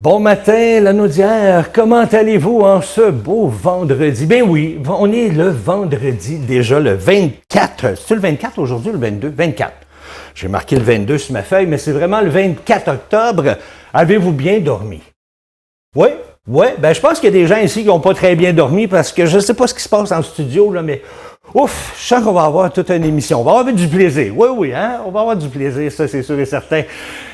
Bon matin, la Naudière, comment allez-vous en ce beau vendredi? Ben oui, on est le vendredi, déjà le 24. C'est le 24 aujourd'hui, le 22? 24. J'ai marqué le 22 sur ma feuille, mais c'est vraiment le 24 octobre. Avez-vous bien dormi? Oui? Oui? Ben je pense qu'il y a des gens ici qui n'ont pas très bien dormi parce que je ne sais pas ce qui se passe en studio, là, mais ouf, je sens qu'on va avoir toute une émission. On va avoir du plaisir. Oui, oui, hein? On va avoir du plaisir, ça c'est sûr et certain.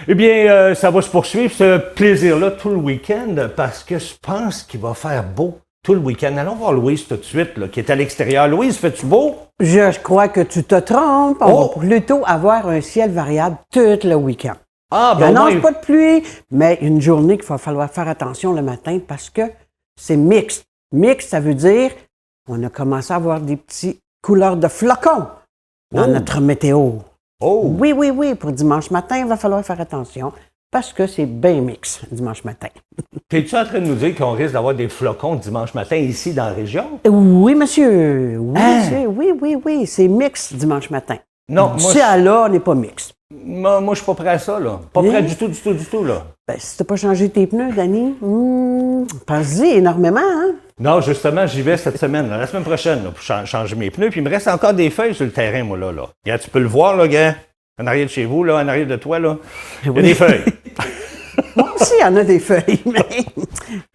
Eh bien, ça va se poursuivre, ce plaisir-là, tout le week-end, parce que je pense qu'il va faire beau tout le week-end. Allons voir Louise tout de suite, là, qui est à l'extérieur. Louise, fais-tu beau? Je crois que tu te trompes. On va plutôt avoir un ciel variable tout le week-end. Ah, Il n'annonce pas de pluie, mais une journée qu'il va falloir faire attention le matin parce que c'est mixte. Mixte, ça veut dire on a commencé à avoir des petites couleurs de flocons dans notre météo. Oh! Oui, oui, oui. Pour dimanche matin, il va falloir faire attention parce que c'est bien mix dimanche matin. T'es-tu en train de nous dire qu'on risque d'avoir des flocons dimanche matin ici dans la région? Oui, monsieur. Oui, monsieur. Oui, oui, oui. C'est mix dimanche matin. Non, moi, Celle-là n'est pas mix. moi, je suis pas prêt à ça, là. Pas prêt du tout, là. Ben, si tu n'as pas changé tes pneus, Danny, pense-y énormément, hein? Non, justement, j'y vais cette semaine, là, la semaine prochaine, là, pour changer mes pneus. Puis il me reste encore des feuilles sur le terrain, moi, là. Regarde, tu peux le voir, là, gars. En arrière de chez vous, là, en arrière de toi, là. Il y a des feuilles. Moi aussi, il y en a des feuilles, mais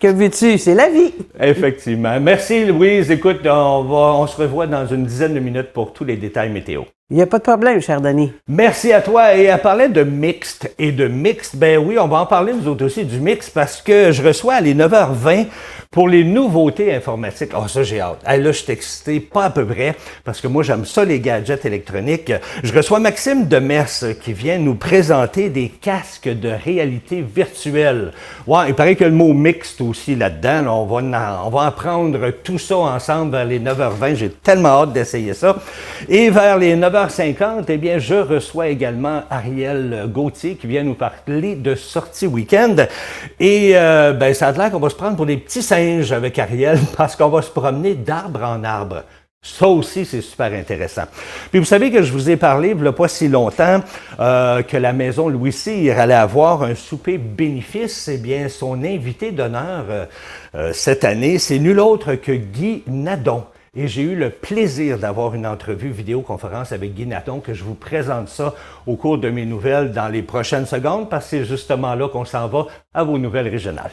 que veux-tu? C'est la vie. Effectivement. Merci, Louise. Écoute, on se revoit dans une dizaine de minutes pour tous les détails météo. Il n'y a pas de problème, cher Danny. Merci à toi. Et à parler de mixte et de mixte, ben oui, on va en parler nous autres aussi du mix parce que je reçois à les 9h20 pour les nouveautés informatiques. Oh, ça, j'ai hâte. Hey, là, je suis excité, pas à peu près, parce que moi, j'aime ça, les gadgets électroniques. Je reçois Maxime Demers qui vient nous présenter des casques de réalité virtuelle. Ouais, il paraît que le mot mixte aussi là-dedans. Là, on va apprendre tout ça ensemble vers les 9h20. J'ai tellement hâte d'essayer ça. Et vers les 9h50, eh bien, je reçois également Ariel Gauthier qui vient nous parler de sortie week-end. Et ben, ça a l'air qu'on va se prendre pour des petits singes avec Ariel parce qu'on va se promener d'arbre en arbre. Ça aussi, c'est super intéressant. Puis vous savez que je vous ai parlé, il n'y a pas si longtemps, que la maison Louis Cyr allait avoir un souper bénéfice. Eh bien, son invité d'honneur cette année, c'est nul autre que Guy Nadon. Et j'ai eu le plaisir d'avoir une entrevue vidéoconférence avec Guy Nadon, que je vous présente ça au cours de mes nouvelles dans les prochaines secondes, parce que c'est justement là qu'on s'en va à vos nouvelles régionales.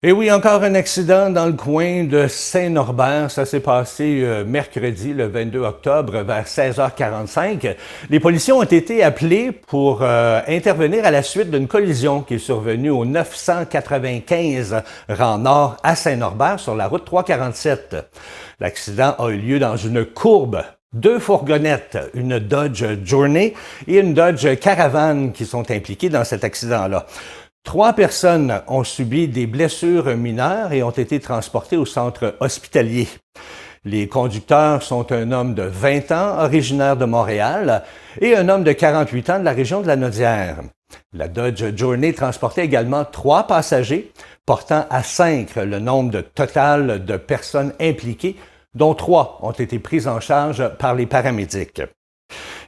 Et oui, encore un accident dans le coin de Saint-Norbert. Ça s'est passé mercredi, le 22 octobre, vers 16h45. Les policiers ont été appelés pour intervenir à la suite d'une collision qui est survenue au 995 rang nord à Saint-Norbert sur la route 347. L'accident a eu lieu dans une courbe. Deux fourgonnettes, une Dodge Journey et une Dodge Caravan qui sont impliquées dans cet accident-là. 3 personnes ont subi des blessures mineures et ont été transportées au centre hospitalier. Les conducteurs sont un homme de 20 ans, originaire de Montréal, et un homme de 48 ans de la région de la Naudière. La Dodge Journey transportait également 3 passagers, portant à 5 le nombre total de personnes impliquées, dont 3 ont été prises en charge par les paramédics.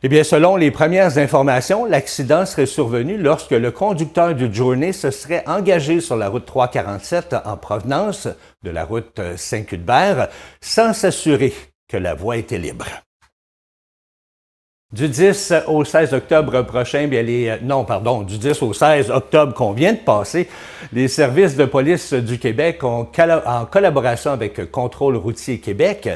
Eh bien, selon les premières informations, l'accident serait survenu lorsque le conducteur du Journey se serait engagé sur la route 347 en provenance de la route Saint-Cuthbert sans s'assurer que la voie était libre. Du 10 au 16 octobre prochain, bien du 10 au 16 octobre qu'on vient de passer, les services de police du Québec, en collaboration avec Contrôle routier Québec,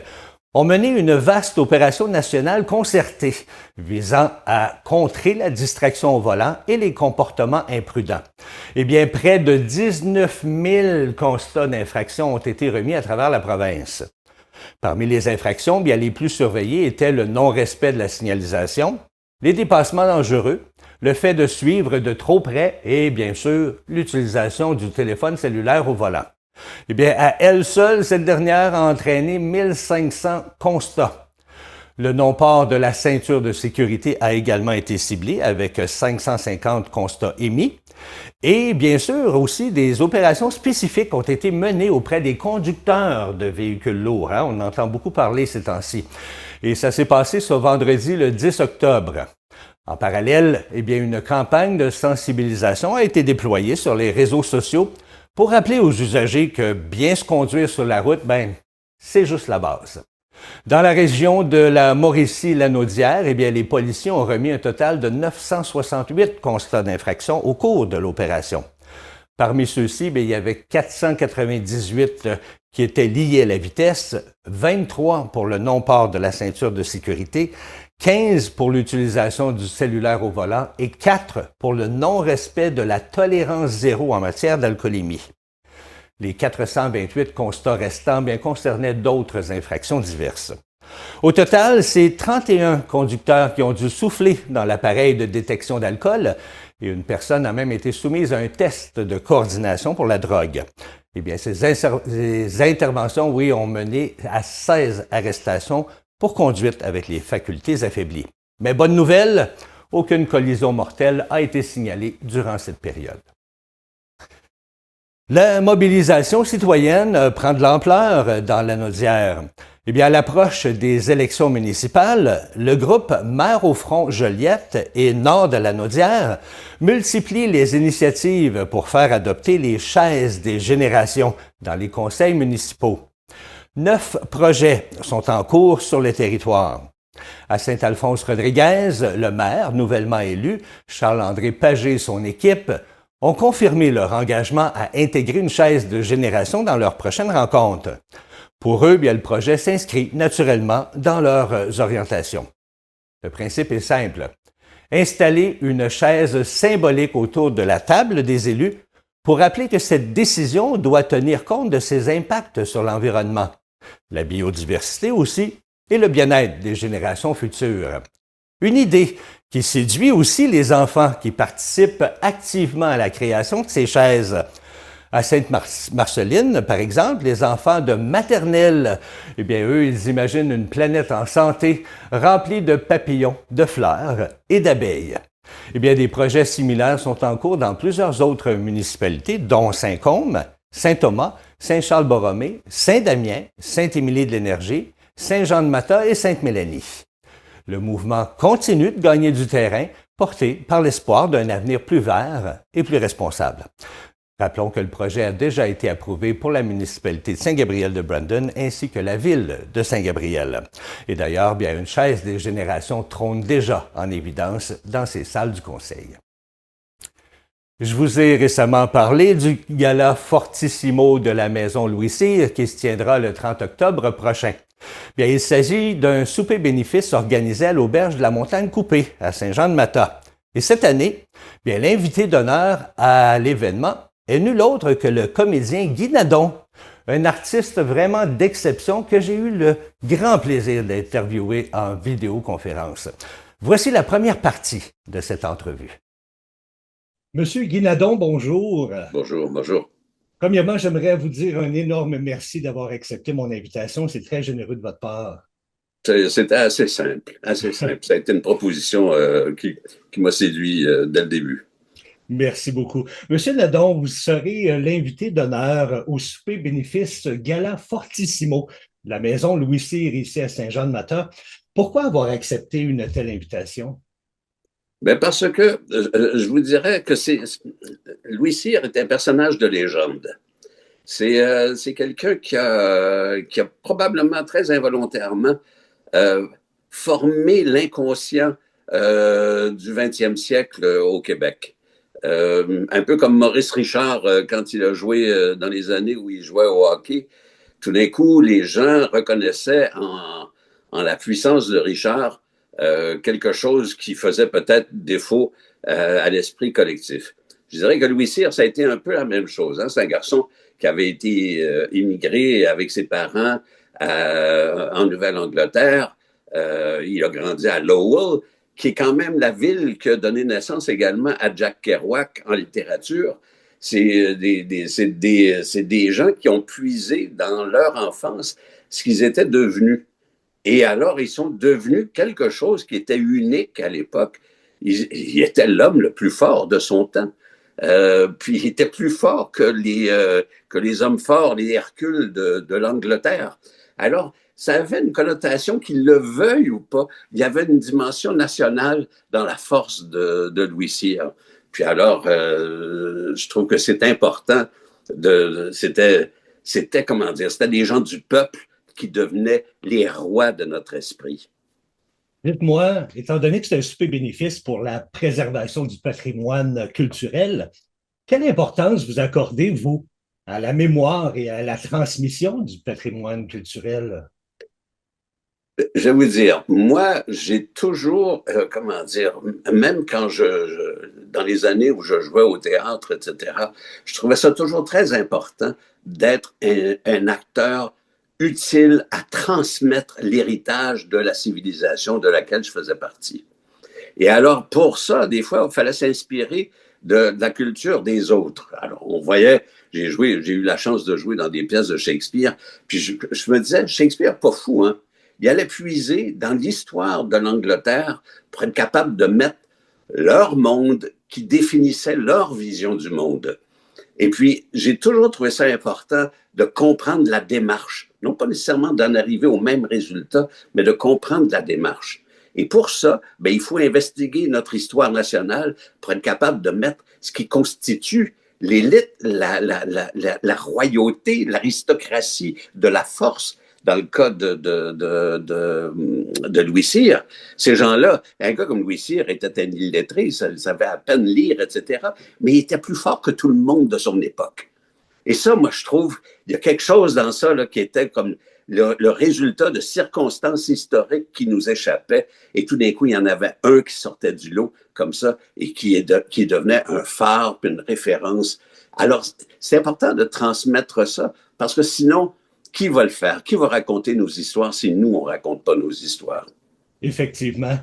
ont mené une vaste opération nationale concertée visant à contrer la distraction au volant et les comportements imprudents. Eh bien, près de 19 000 constats d'infraction ont été remis à travers la province. Parmi les infractions, bien, les plus surveillées étaient le non-respect de la signalisation, les dépassements dangereux, le fait de suivre de trop près et, bien sûr, l'utilisation du téléphone cellulaire au volant. Eh bien, à elle seule, cette dernière a entraîné 1500 constats. Le non-port de la ceinture de sécurité a également été ciblé avec 550 constats émis. Et bien sûr, aussi, des opérations spécifiques ont été menées auprès des conducteurs de véhicules lourds. Hein? On entend beaucoup parler ces temps-ci. Et ça s'est passé ce vendredi, le 10 octobre. En parallèle, eh bien, une campagne de sensibilisation a été déployée sur les réseaux sociaux pour rappeler aux usagers que bien se conduire sur la route, c'est juste la base. Dans la région de la Mauricie-Lanaudière, eh bien, les policiers ont remis un total de 968 constats d'infraction au cours de l'opération. Parmi ceux-ci, il y avait 498 qui étaient liés à la vitesse, 23 pour le non-port de la ceinture de sécurité, 15 pour l'utilisation du cellulaire au volant et 4 pour le non-respect de la tolérance zéro en matière d'alcoolémie. Les 428 constats restants concernaient d'autres infractions diverses. Au total, c'est 31 conducteurs qui ont dû souffler dans l'appareil de détection d'alcool et une personne a même été soumise à un test de coordination pour la drogue. Eh bien, ces interventions, ont mené à 16 arrestations pour conduite avec les facultés affaiblies. Mais bonne nouvelle, aucune collision mortelle a été signalée durant cette période. La mobilisation citoyenne prend de l'ampleur dans la Lanaudière. Eh bien, à l'approche des élections municipales, le groupe Maire au front Joliette et Nord de la Lanaudière multiplie les initiatives pour faire adopter les chaises des générations dans les conseils municipaux. 9 projets sont en cours sur le territoire. À Saint-Alphonse-Rodriguez, le maire, nouvellement élu, Charles-André Pagé et son équipe, ont confirmé leur engagement à intégrer une chaise de génération dans leur prochaine rencontre. Pour eux, le projet s'inscrit naturellement dans leurs orientations. Le principe est simple. Installer une chaise symbolique autour de la table des élus pour rappeler que cette décision doit tenir compte de ses impacts sur l'environnement, la biodiversité aussi et le bien-être des générations futures. Une idée qui séduit aussi les enfants qui participent activement à la création de ces chaises. À Sainte-Marceline, par exemple, les enfants de maternelle, eux, ils imaginent une planète en santé remplie de papillons, de fleurs et d'abeilles. Des projets similaires sont en cours dans plusieurs autres municipalités, dont Saint-Côme, Saint-Thomas, Saint-Charles-Borromée, Saint-Damien, Saint-Émilie-de-l'Énergie, Saint-Jean-de-Mata et Sainte-Mélanie. Le mouvement continue de gagner du terrain, porté par l'espoir d'un avenir plus vert et plus responsable. Rappelons que le projet a déjà été approuvé pour la municipalité de Saint-Gabriel de Brandon ainsi que la ville de Saint-Gabriel. Et d'ailleurs, une chaise des générations trône déjà en évidence dans ces salles du conseil. Je vous ai récemment parlé du gala Fortissimo de la Maison Louis Cyr qui se tiendra le 30 octobre prochain. Il s'agit d'un souper bénéfice organisé à l'auberge de la Montagne Coupée à Saint-Jean-de-Mata. Et cette année, l'invité d'honneur à l'événement est nul autre que le comédien Guy Nadon, un artiste vraiment d'exception que j'ai eu le grand plaisir d'interviewer en vidéoconférence. Voici la première partie de cette entrevue. Monsieur Guy Nadon, bonjour. Bonjour, bonjour. Premièrement, j'aimerais vous dire un énorme merci d'avoir accepté mon invitation. C'est très généreux de votre part. C'était assez simple, assez simple. Ça a été une proposition qui m'a séduit dès le début. Merci beaucoup. Monsieur Nadon, vous serez l'invité d'honneur au souper bénéfice Gala Fortissimo de la Maison Louis Cyr ici à Saint-Jean-de-Mata. Pourquoi avoir accepté une telle invitation? Parce que je vous dirais que Louis Cyr est un personnage de légende. C'est quelqu'un qui a probablement très involontairement formé l'inconscient du 20e siècle au Québec. Un peu comme Maurice Richard quand il a joué dans les années où il jouait au hockey. Tout d'un coup, les gens reconnaissaient en la puissance de Richard quelque chose qui faisait peut-être défaut à l'esprit collectif. Je dirais que Louis Cyr, ça a été un peu la même chose. Hein? C'est un garçon qui avait été immigré avec ses parents en Nouvelle-Angleterre. Il a grandi à Lowell, qui est quand même la ville qui a donné naissance également à Jack Kerouac en littérature. C'est des gens qui ont puisé dans leur enfance ce qu'ils étaient devenus. Et alors, ils sont devenus quelque chose qui était unique à l'époque. Il était l'homme le plus fort de son temps. Puis il était plus fort que les hommes forts, les Hercules de l'Angleterre. Alors, ça avait une connotation, qu'il le veuille ou pas. Il y avait une dimension nationale dans la force de Louis Cyr. Puis alors, je trouve que c'est important. C'était, comment dire, c'était des gens du peuple qui devenaient les rois de notre esprit. Dites-moi, étant donné que c'est un super bénéfice pour la préservation du patrimoine culturel, quelle importance vous accordez, vous, à la mémoire et à la transmission du patrimoine culturel? Je vais vous dire, moi, j'ai toujours, comment dire, même quand dans les années où je jouais au théâtre, etc., je trouvais ça toujours très important d'être un acteur utile à transmettre l'héritage de la civilisation de laquelle je faisais partie. Et alors, pour ça, des fois, il fallait s'inspirer de la culture des autres. Alors, on voyait, j'ai eu la chance de jouer dans des pièces de Shakespeare, puis je me disais, Shakespeare, pas fou, hein? Il allait puiser dans l'histoire de l'Angleterre pour être capable de mettre leur monde qui définissait leur vision du monde. Et puis, j'ai toujours trouvé ça important de comprendre la démarche, non pas nécessairement d'en arriver au même résultat, mais de comprendre la démarche. Et pour ça, ben, il faut investiguer notre histoire nationale pour être capable de mettre ce qui constitue l'élite, la royauté, l'aristocratie de la force. Dans le cas de Louis Cyr, ces gens-là, un gars comme Louis Cyr était un illettré, il savait à peine lire, etc., mais il était plus fort que tout le monde de son époque. Et ça, moi, je trouve, il y a quelque chose dans ça là, qui était comme le résultat de circonstances historiques qui nous échappaient. Et tout d'un coup, il y en avait un qui sortait du lot comme ça et qui devenait un phare puis une référence. Alors, c'est important de transmettre ça parce que sinon, qui va le faire? Qui va raconter nos histoires si nous, on ne raconte pas nos histoires? Effectivement.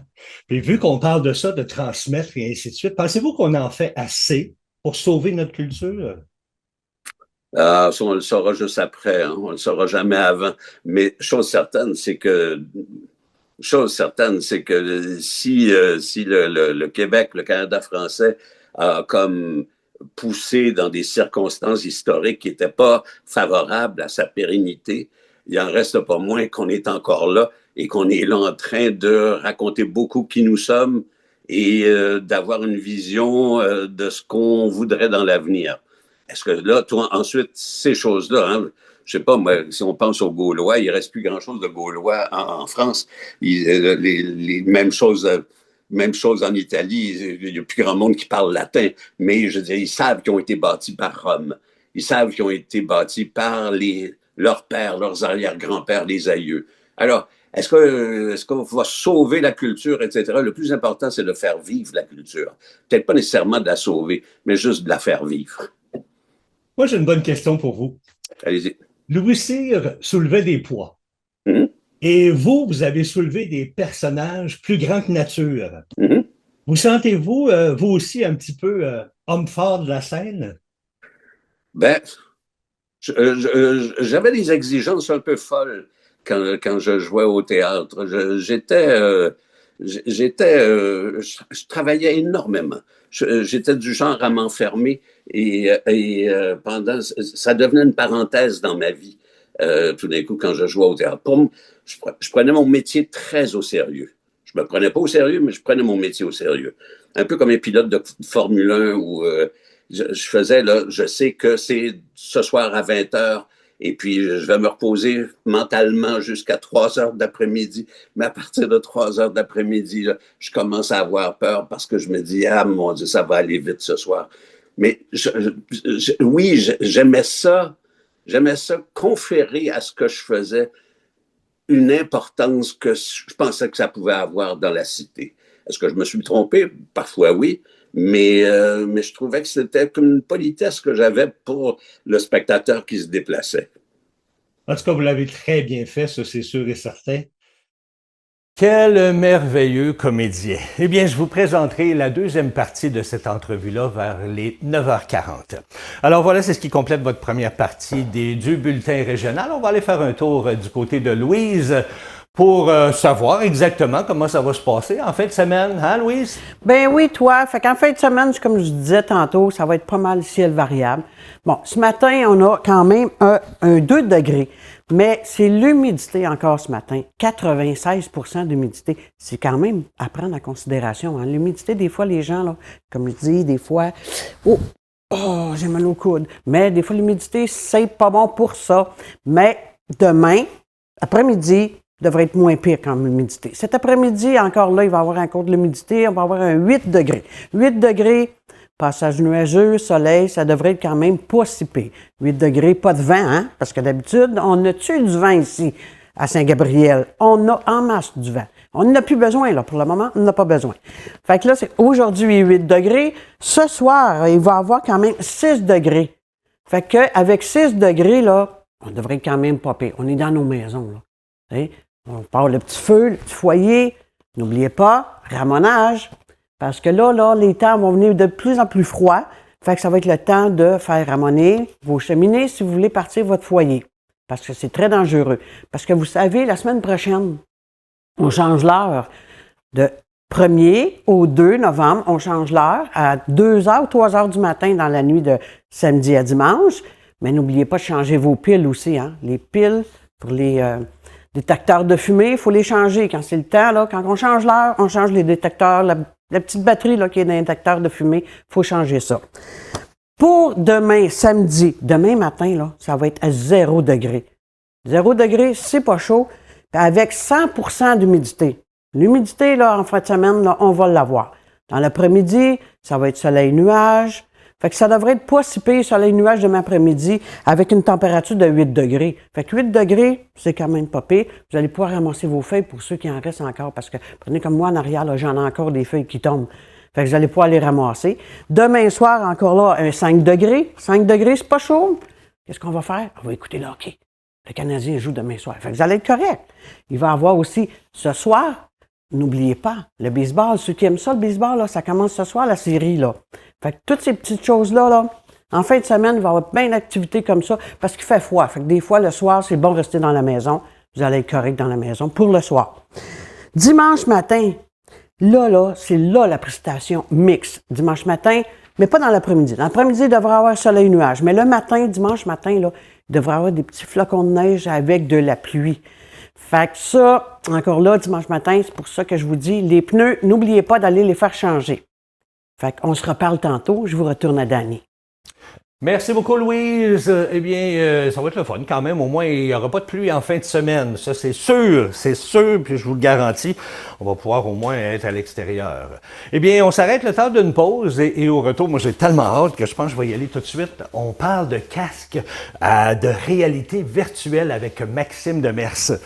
Puis vu qu'on parle de ça, de transmettre et ainsi de suite, pensez-vous qu'on en fait assez pour sauver notre culture? Ah, ça, on le saura juste après, hein? On le saura jamais avant. Mais chose certaine, c'est que si le Québec, le Canada français a comme poussé dans des circonstances historiques qui n'étaient pas favorables à sa pérennité, il en reste pas moins qu'on est encore là et qu'on est là en train de raconter beaucoup qui nous sommes et d'avoir une vision de ce qu'on voudrait dans l'avenir. Est-ce que là, toi, ensuite, ces choses-là, hein, je sais pas, moi, si on pense aux Gaulois, il ne reste plus grand-chose de Gaulois en France. Les mêmes choses en Italie. Il n'y a plus grand monde qui parle latin. Mais je veux dire, ils savent qu'ils ont été bâtis par Rome. Ils savent qu'ils ont été bâtis par leurs pères, leurs arrière-grands-pères, les aïeux. Alors, est-ce qu'on va sauver la culture, etc.? Le plus important, c'est de faire vivre la culture. Peut-être pas nécessairement de la sauver, mais juste de la faire vivre. Moi, j'ai une bonne question pour vous. Allez-y. Louis Cyr soulevait des poids. Mm-hmm. Et vous avez soulevé des personnages plus grands que nature. Mm-hmm. Vous sentez-vous, vous aussi, un petit peu homme fort de la scène? Ben, j'avais des exigences un peu folles quand je jouais au théâtre. Je travaillais énormément. J'étais du genre à m'enfermer et pendant, ça devenait une parenthèse dans ma vie. Tout d'un coup, quand je jouais au théâtre, je prenais mon métier très au sérieux. Je me prenais pas au sérieux, mais je prenais mon métier au sérieux. Un peu comme un pilote de Formule 1 où je faisais, là, je sais que c'est ce soir à 20h, et puis je vais me reposer mentalement jusqu'à 3h d'après-midi. Mais à partir de 3h d'après-midi, là, je commence à avoir peur parce que je me dis, ah mon Dieu, ça va aller vite ce soir. Mais oui, j'aimais ça conférer à ce que je faisais une importance que je pensais que ça pouvait avoir dans la cité. Est-ce que je me suis trompé? Parfois oui, mais je trouvais que c'était comme une politesse que j'avais pour le spectateur qui se déplaçait. En tout cas, vous l'avez très bien fait, ça c'est sûr et certain. Quel merveilleux comédien. Eh bien, je vous présenterai la deuxième partie de cette entrevue-là vers les 9h40. Alors voilà, c'est ce qui complète votre première partie du bulletin régional. On va aller faire un tour du côté de Louise pour savoir exactement comment ça va se passer en fin de semaine, hein, Louise? Ben oui, toi. Fait qu'en fin de semaine, comme je disais tantôt, ça va être pas mal ciel variable. Bon, ce matin, on a quand même un 2 degrés. Mais c'est l'humidité encore ce matin. 96 d'humidité. C'est quand même à prendre en considération. Hein. L'humidité, des fois, les gens, là, comme je dis, des fois, oh, j'ai mal au coude. Mais des fois, l'humidité, c'est pas bon pour ça. Mais demain, après-midi, devrait être moins pire qu'en l'humidité. Cet après-midi, encore là, il va y avoir encore de l'humidité. On va avoir un 8 degrés. 8 degrés, passage nuageux, soleil, ça devrait être quand même pas si pire. 8 degrés, pas de vent, hein? Parce que d'habitude, on a-tu du vent ici, à Saint-Gabriel? On a en masse du vent. On n'en a plus besoin, là. Pour le moment, on n'a pas besoin. Fait que là, c'est aujourd'hui 8 degrés. Ce soir, il va y avoir quand même 6 degrés. Fait que avec 6 degrés, là, on devrait être quand même pas pire. On est dans nos maisons, là. T'sais? On part le petit feu, le petit foyer. N'oubliez pas, ramonage. Parce que là, les temps vont venir de plus en plus froids. Fait que ça va être le temps de faire ramoner vos cheminées si vous voulez partir votre foyer. Parce que c'est très dangereux. Parce que vous savez, la semaine prochaine, on change l'heure. De 1er au 2 novembre, on change l'heure à 2h ou 3h du matin dans la nuit de samedi à dimanche. Mais n'oubliez pas de changer vos piles aussi. Hein? Les piles pour les détecteurs de fumée, il faut les changer quand c'est le temps. Là, quand on change l'heure, on change les détecteurs, la petite batterie là, qui est dans les détecteurs de fumée, il faut changer ça. Pour demain, samedi, demain matin, là, ça va être à 0 degré. 0 degré, c'est pas chaud, avec 100% d'humidité. L'humidité, là, en fin de semaine, là, on va l'avoir. Dans l'après-midi, ça va être soleil-nuage. Fait que ça devrait être pas si pire soleil-nuage demain après-midi avec une température de 8 degrés. Fait que 8 degrés, c'est quand même pas pire. Vous allez pouvoir ramasser vos feuilles pour ceux qui en restent encore parce que, prenez comme moi en arrière, là, j'en ai encore des feuilles qui tombent. Fait que vous allez pouvoir les ramasser. Demain soir, encore là, un 5 degrés. 5 degrés, c'est pas chaud. Qu'est-ce qu'on va faire? On va écouter le hockey. Le Canadien joue demain soir. Fait que vous allez être correct. Il va y avoir aussi ce soir, n'oubliez pas, le baseball. Ceux qui aiment ça, le baseball, là, ça commence ce soir, la série, là. Fait que toutes ces petites choses-là, là, en fin de semaine, il va y avoir plein d'activités comme ça parce qu'il fait froid. Fait que des fois, le soir, c'est bon de rester dans la maison. Vous allez être correct dans la maison pour le soir. Dimanche matin, là, c'est là la précipitation mixte. Dimanche matin, mais pas dans l'après-midi. Dans l'après-midi, il devrait y avoir soleil-nuage. Mais le matin, dimanche matin, là, il devrait y avoir des petits flocons de neige avec de la pluie. Fait que ça, encore là, dimanche matin, c'est pour ça que je vous dis, les pneus, n'oubliez pas d'aller les faire changer. Fait qu'on se reparle tantôt. Je vous retourne à Danny. Merci beaucoup, Louise. Eh bien, ça va être le fun quand même. Au moins, il n'y aura pas de pluie en fin de semaine. Ça, c'est sûr, puis je vous le garantis. On va pouvoir au moins être à l'extérieur. Eh bien, on s'arrête le temps d'une pause et au retour, moi, j'ai tellement hâte que je pense que je vais y aller tout de suite. On parle de casque de réalité virtuelle avec Maxime Demers.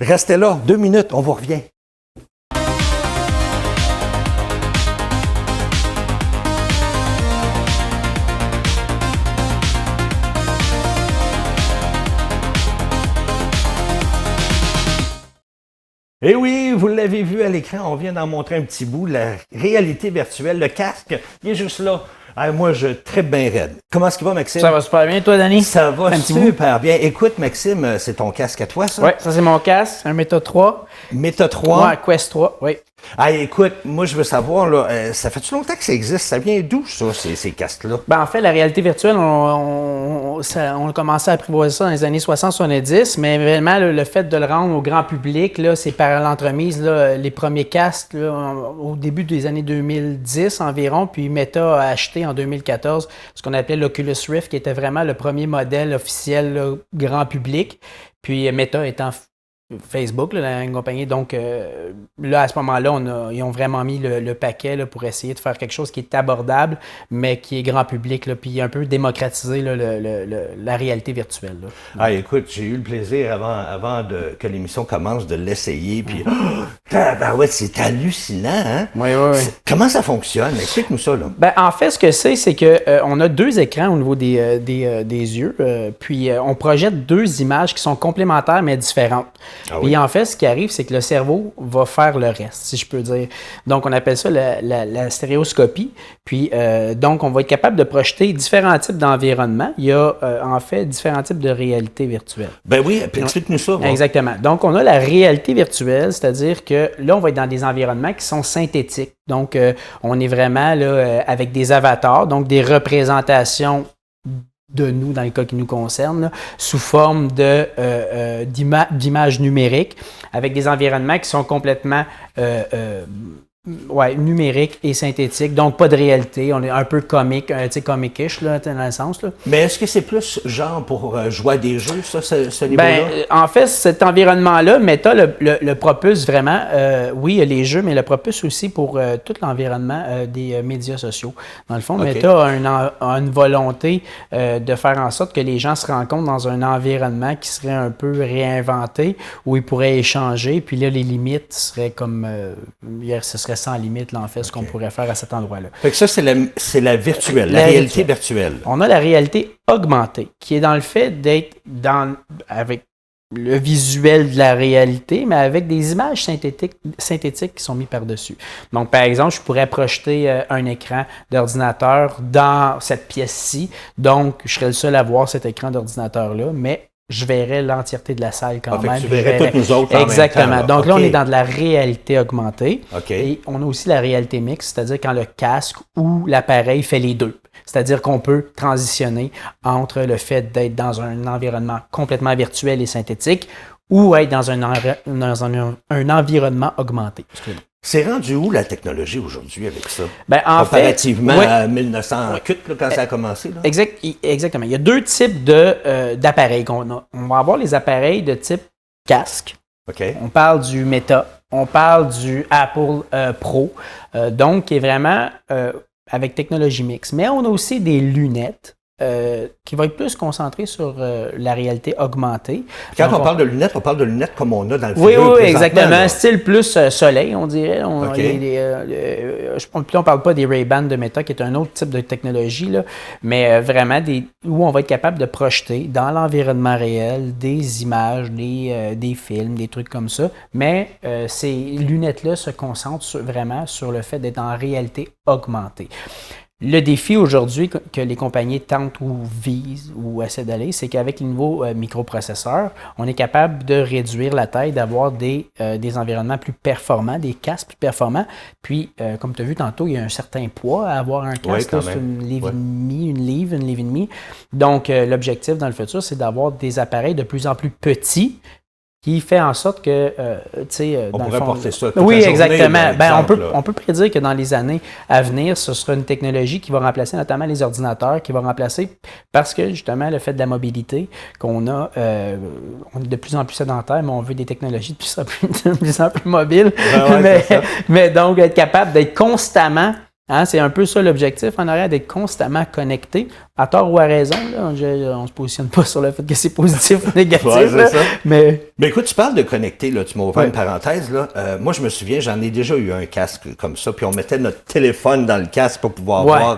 Restez là, 2 minutes, on vous revient. Et oui, vous l'avez vu à l'écran, on vient d'en montrer un petit bout, la réalité virtuelle, le casque, il est juste là. Ah, moi, je trippe bien raide. Comment est-ce qu'il va, Maxime? Ça va super bien, toi, Danny? Ça va super bien. Écoute, Maxime, c'est ton casque à toi, ça? Oui, ça, c'est mon casque, un Meta 3. Meta 3? Ouais, Quest 3, oui. Ah, écoute, moi, je veux savoir, là, ça fait-tu longtemps que ça existe? Ça vient d'où, ça, ces casques-là? Ben, en fait, la réalité virtuelle, on a commencé à apprivoiser ça dans les années 60-70, mais vraiment, le fait de le rendre au grand public, là, c'est par l'entremise, là, les premiers casques, là, au début des années 2010 environ, puis Meta a acheté en 2014 ce qu'on appelait l'Oculus Rift, qui était vraiment le premier modèle officiel là, grand public. Puis Meta étant Facebook, là, la compagnie. Donc, là, à ce moment-là, ils ont vraiment mis le paquet là, pour essayer de faire quelque chose qui est abordable, mais qui est grand public, là, puis un peu démocratiser là, la réalité virtuelle. Là. Ah, écoute, j'ai eu le plaisir avant que l'émission commence de l'essayer, puis ouais, c'est hallucinant, hein? Oui. Comment ça fonctionne? Explique-nous ça, là. Ben, en fait, ce que c'est que on a 2 écrans au niveau des yeux, puis on projette 2 images qui sont complémentaires mais différentes. Ah oui. Puis en fait, ce qui arrive, c'est que le cerveau va faire le reste, si je peux dire. Donc, on appelle ça la stéréoscopie. Puis, donc, on va être capable de projeter différents types d'environnements. Il y a, en fait, différents types de réalité virtuelle. Ben oui, explique-nous ça. Bon. Exactement. Donc, on a la réalité virtuelle, c'est-à-dire que là, on va être dans des environnements qui sont synthétiques. Donc, on est vraiment là avec des avatars, donc des représentations de nous, dans le cas qui nous concerne, là, sous forme d'images numériques, avec des environnements qui sont complètement numériques et synthétiques, donc pas de réalité. On est un peu comique, comique-ish, là, dans le sens. Là. Mais est-ce que c'est plus genre pour jouer à des jeux, ça, ce niveau-là? En fait, cet environnement-là, Meta le propulse vraiment. Oui, il y a les jeux, mais le propulse aussi pour tout l'environnement des médias sociaux. Dans le fond, okay. Meta a une volonté de faire en sorte que les gens se rencontrent dans un environnement qui serait un peu réinventé, où ils pourraient échanger, puis là, les limites seraient comme... ce serait sans limite, là, en fait, ce qu'on pourrait faire à cet endroit-là. Fait que ça, c'est la virtuelle, la réalité virtuelle. On a la réalité augmentée, qui est dans le fait d'être avec le visuel de la réalité, mais avec des images synthétiques qui sont mises par-dessus. Donc, par exemple, je pourrais projeter un écran d'ordinateur dans cette pièce-ci. Donc, je serais le seul à voir cet écran d'ordinateur-là, mais je verrais l'entièreté de la salle quand même. Tu verrais toutes nous autres exactement. En même temps, donc là, okay. on est dans de la réalité augmentée. Okay. Et on a aussi la réalité mixte, c'est-à-dire quand le casque ou l'appareil fait les deux. C'est-à-dire qu'on peut transitionner entre le fait d'être dans un environnement complètement virtuel et synthétique ou être dans un environnement augmenté. C'est rendu où la technologie aujourd'hui avec ça? Comparativement à 1908, là, quand ça a commencé? Là? Exactement. Il y a deux types d'appareils qu'on a. On va avoir les appareils de type casque. Okay. On parle du Meta. On parle du Apple Pro. Donc, qui est vraiment avec technologie mixte. Mais on a aussi des lunettes qui vont être plus concentrées sur la réalité augmentée. Quand on parle de lunettes comme on a dans le film. Oui, exactement. Là. Style plus soleil, on dirait. On ne parle pas des Ray-Ban de Meta, qui est un autre type de technologie, là, mais vraiment où on va être capable de projeter dans l'environnement réel des images, des films, des trucs comme ça. Mais ces lunettes-là se concentrent vraiment sur le fait d'être en réalité augmentée. Le défi aujourd'hui que les compagnies tentent ou visent ou essaient d'aller, c'est qu'avec les nouveaux microprocesseurs, on est capable de réduire la taille, d'avoir des environnements plus performants, des casques plus performants. Puis, comme tu as vu tantôt, il y a un certain poids à avoir un casque. Oui, c'est une livre et demie. Donc, l'objectif dans le futur, c'est d'avoir des appareils de plus en plus petits qui fait en sorte que, on pourrait porter ça toute oui, la journée, exactement. exemple, on peut prédire que dans les années à venir, ce sera une technologie qui va remplacer notamment les ordinateurs, qui va remplacer, parce que justement, le fait de la mobilité qu'on a, on est de plus en plus sédentaire, mais on veut des technologies de plus en plus mobiles. Mais donc, être capable d'être constamment, c'est un peu ça l'objectif en arrière, d'être constamment connecté, à tort ou à raison. Là, on ne se positionne pas sur le fait que c'est positif ou négatif. Là, mais écoute, tu parles de connecté, là, tu m'as ouvert une parenthèse. Là. Moi, je me souviens, j'en ai déjà eu un casque comme ça, puis on mettait notre téléphone dans le casque pour pouvoir voir.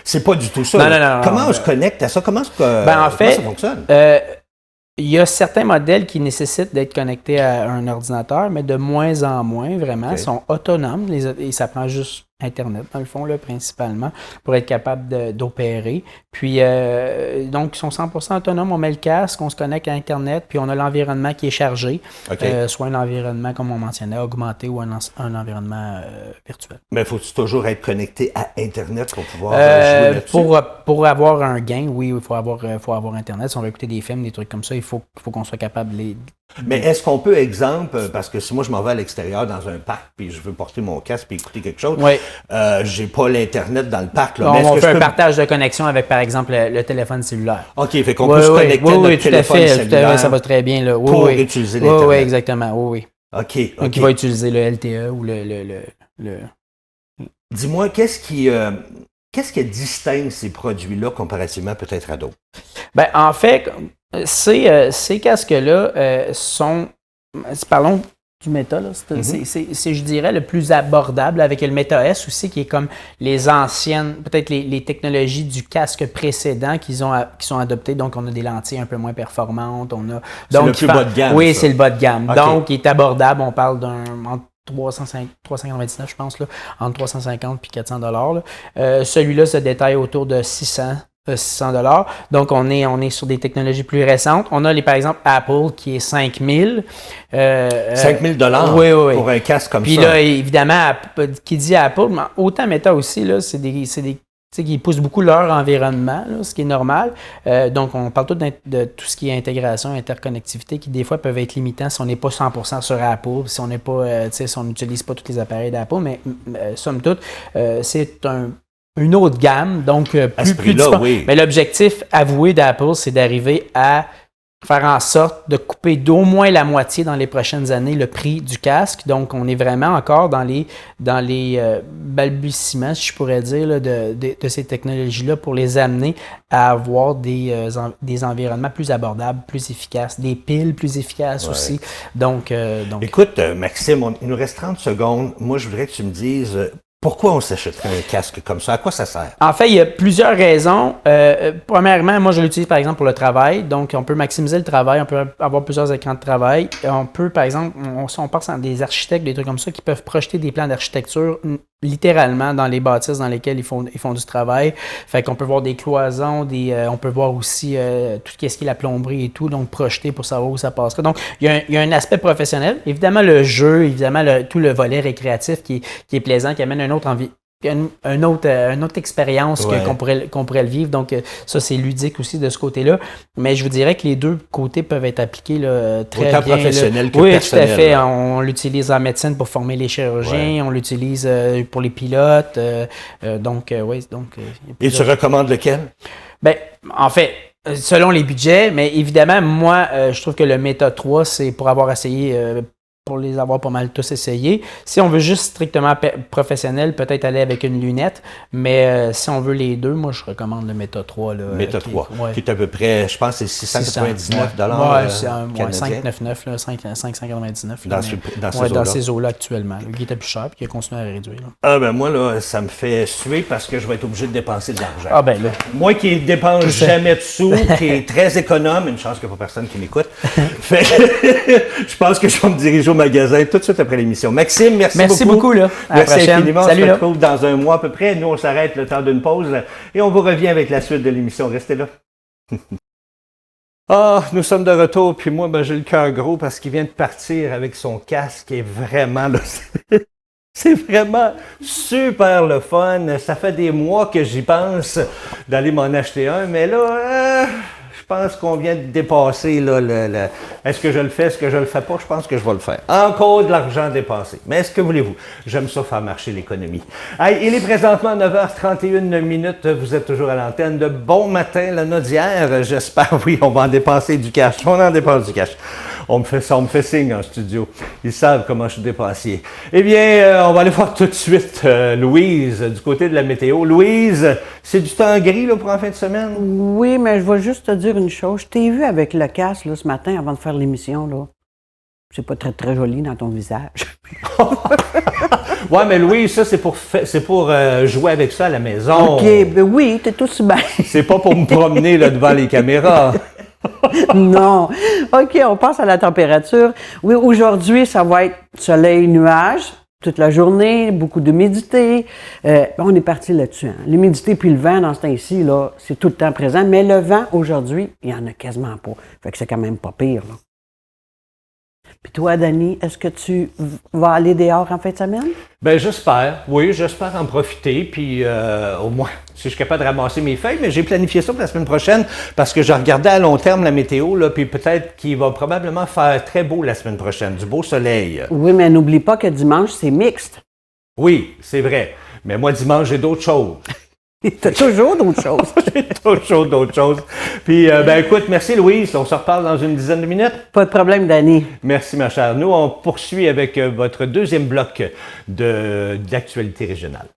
C'est pas du tout ça. Non, comment on se connecte à ça? Comment ça fonctionne? Il y a certains modèles qui nécessitent d'être connectés à un ordinateur, mais de moins en moins, vraiment, sont autonomes. Et ça prend juste Internet, dans le fond, là, principalement, pour être capable d'opérer. Puis, donc, ils sont 100% autonomes. On met le casque, on se connecte à Internet, puis on a l'environnement qui est chargé, soit un environnement, comme on mentionnait, augmenté ou un environnement virtuel. Mais faut-il toujours être connecté à Internet pour pouvoir jouer là-dessus? Pour avoir un gain, oui, il faut avoir Internet. Si on veut écouter des films, des trucs comme ça, il faut qu'on soit capable de les... Mais est-ce qu'on peut, exemple, parce que si moi je m'en vais à l'extérieur dans un parc puis je veux porter mon casque puis écouter quelque chose, j'ai pas l'Internet dans le parc. Là, mais on fait un partage de connexion avec, par exemple, le téléphone cellulaire. OK, fait qu'on peut se connecter à notre téléphone cellulaire. Ça va très bien. Là. Pour utiliser l'Internet. Oui, exactement. Oui. OK. Donc, il va utiliser le LTE ou le... Dis-moi, qu'est-ce qui distingue ces produits-là comparativement peut-être à d'autres? En fait, ces casques-là sont... Parlons du Meta. Là. C'est, je dirais, le plus abordable avec le Meta S aussi, qui est comme les anciennes, peut-être les technologies du casque précédent qui sont adoptées. Donc, on a des lentilles un peu moins performantes. C'est le plus bas de gamme. Oui, ça. c'est le bas de gamme. Okay. Donc, il est abordable. On parle entre 399, je pense, là, entre 350 et 400 $. Celui-là se détaille autour de 600 $. Donc, on est sur des technologies plus récentes. On a, par exemple, Apple qui est 5 000. 5 000 oui. pour un casque comme Puis ça. Puis là, évidemment, qui dit Apple, mais autant Meta aussi, là, c'est des qui poussent beaucoup leur environnement, là, ce qui est normal. Donc, on parle de tout ce qui est intégration, interconnectivité, qui des fois peuvent être limitants si on n'est pas 100% sur Apple, si on n'est pas, si on n'utilise pas tous les appareils d'Apple, mais somme toute, c'est une autre gamme, donc plus oui. Mais l'objectif avoué d'Apple, c'est d'arriver à faire en sorte de couper d'au moins la moitié dans les prochaines années le prix du casque. Donc, on est vraiment encore dans les balbutiements, si je pourrais dire, là, de ces technologies-là pour les amener à avoir des environnements plus abordables, plus efficaces, des piles plus efficaces aussi. Donc, Écoute, Maxime, il nous reste 30 secondes. Moi, je voudrais que tu me dises... Pourquoi on s'achèterait un casque comme ça? À quoi ça sert? En fait, il y a plusieurs raisons. Premièrement, moi, je l'utilise par exemple pour le travail. Donc, on peut maximiser le travail, on peut avoir plusieurs écrans de travail. On peut, par exemple, on pense à des architectes, des trucs comme ça, qui peuvent projeter des plans d'architecture littéralement dans les bâtisses dans lesquelles ils font du travail. Fait qu'on peut voir des cloisons, on peut voir aussi tout ce qui est la plomberie et tout, donc projeté pour savoir où ça passerait. Donc, il y a un aspect professionnel. Évidemment, le jeu, évidemment, tout le volet récréatif qui est plaisant, qui amène une autre expérience qu'on pourrait le vivre. Donc, ça, c'est ludique aussi de ce côté-là. Mais je vous dirais que les deux côtés peuvent être appliqués là, très autant bien. Professionnel que oui, personnel. tout à fait. Là. On l'utilise en médecine pour former les chirurgiens. On l'utilise pour les pilotes. Et tu recommandes lequel? Ben, en fait, selon les budgets, mais évidemment, moi, je trouve que le Meta 3, c'est pour avoir essayé... pour les avoir pas mal tous essayés. Si on veut juste strictement professionnel, peut-être aller avec une lunette, mais si on veut les deux, moi, je recommande le Meta 3. Là, Meta 3, qui est à peu près, je pense, c'est 699 $. 599, 599. Dans ces eaux-là actuellement. Qui était plus cher et qui a continué à réduire. Là. Ah ben moi, là, ça me fait suer parce que je vais être obligé de dépenser de l'argent. Ah ben là. Moi qui dépense jamais de sous, qui est très économe, une chance qu'il n'y a pas personne qui m'écoute, fait, je pense que je vais me diriger au magasin tout de suite après l'émission. Maxime, merci beaucoup. Là. Merci infiniment. Salut, on se retrouve dans un mois à peu près. Nous, on s'arrête le temps d'une pause et on vous revient avec la suite de l'émission. Restez là. Nous sommes de retour, puis moi, j'ai le cœur gros parce qu'il vient de partir avec son casque et vraiment, là, c'est vraiment super le fun. Ça fait des mois que j'y pense d'aller m'en acheter un, mais là... Je pense qu'on vient de dépasser là, est-ce que je le fais, est-ce que je le fais pas? Je pense que je vais le faire. Encore de l'argent dépassé. Mais est-ce que voulez-vous? J'aime ça faire marcher l'économie. Hey, il est présentement 9h31. Vous êtes toujours à l'antenne de Bon Matin, la Naudière. J'espère, oui, on va en dépenser du cash. On en dépense du cash. On me fait signe en studio. Ils savent comment je suis dépensier. Eh bien, on va aller voir tout de suite Louise, du côté de la météo. Louise, c'est du temps gris là, pour en fin de semaine? Oui, mais je vais juste te dire une chose. Je t'ai vu avec le casque là, ce matin avant de faire l'émission. Là. C'est pas très, très joli dans ton visage. Ouais, mais Louise, ça, c'est pour jouer avec ça à la maison. OK, ben oui, t'es aussi bien. C'est pas pour me promener là, devant les caméras. Non. OK, on passe à la température. Oui, aujourd'hui, ça va être soleil, nuage, toute la journée, beaucoup d'humidité. On est parti là-dessus. Hein. L'humidité puis le vent, dans ce temps-ci, là, c'est tout le temps présent. Mais le vent, aujourd'hui, il n'y en a quasiment pas. Fait que c'est quand même pas pire, là. Puis toi, Dani, est-ce que tu vas aller dehors en fin de semaine? Ben j'espère. Oui, j'espère en profiter. Puis au moins, si je suis capable de ramasser mes feuilles, mais j'ai planifié ça pour la semaine prochaine parce que je regardais à long terme la météo, là, puis peut-être qu'il va probablement faire très beau la semaine prochaine, du beau soleil. Oui, mais n'oublie pas que dimanche, c'est mixte. Oui, c'est vrai. Mais moi, dimanche, j'ai d'autres choses. T'as toujours d'autres choses. J'ai toujours d'autres choses. Puis, écoute, merci Louise. On se reparle dans une dizaine de minutes. Pas de problème, Dani. Merci, ma chère. Nous, on poursuit avec votre deuxième bloc d'actualité régionale.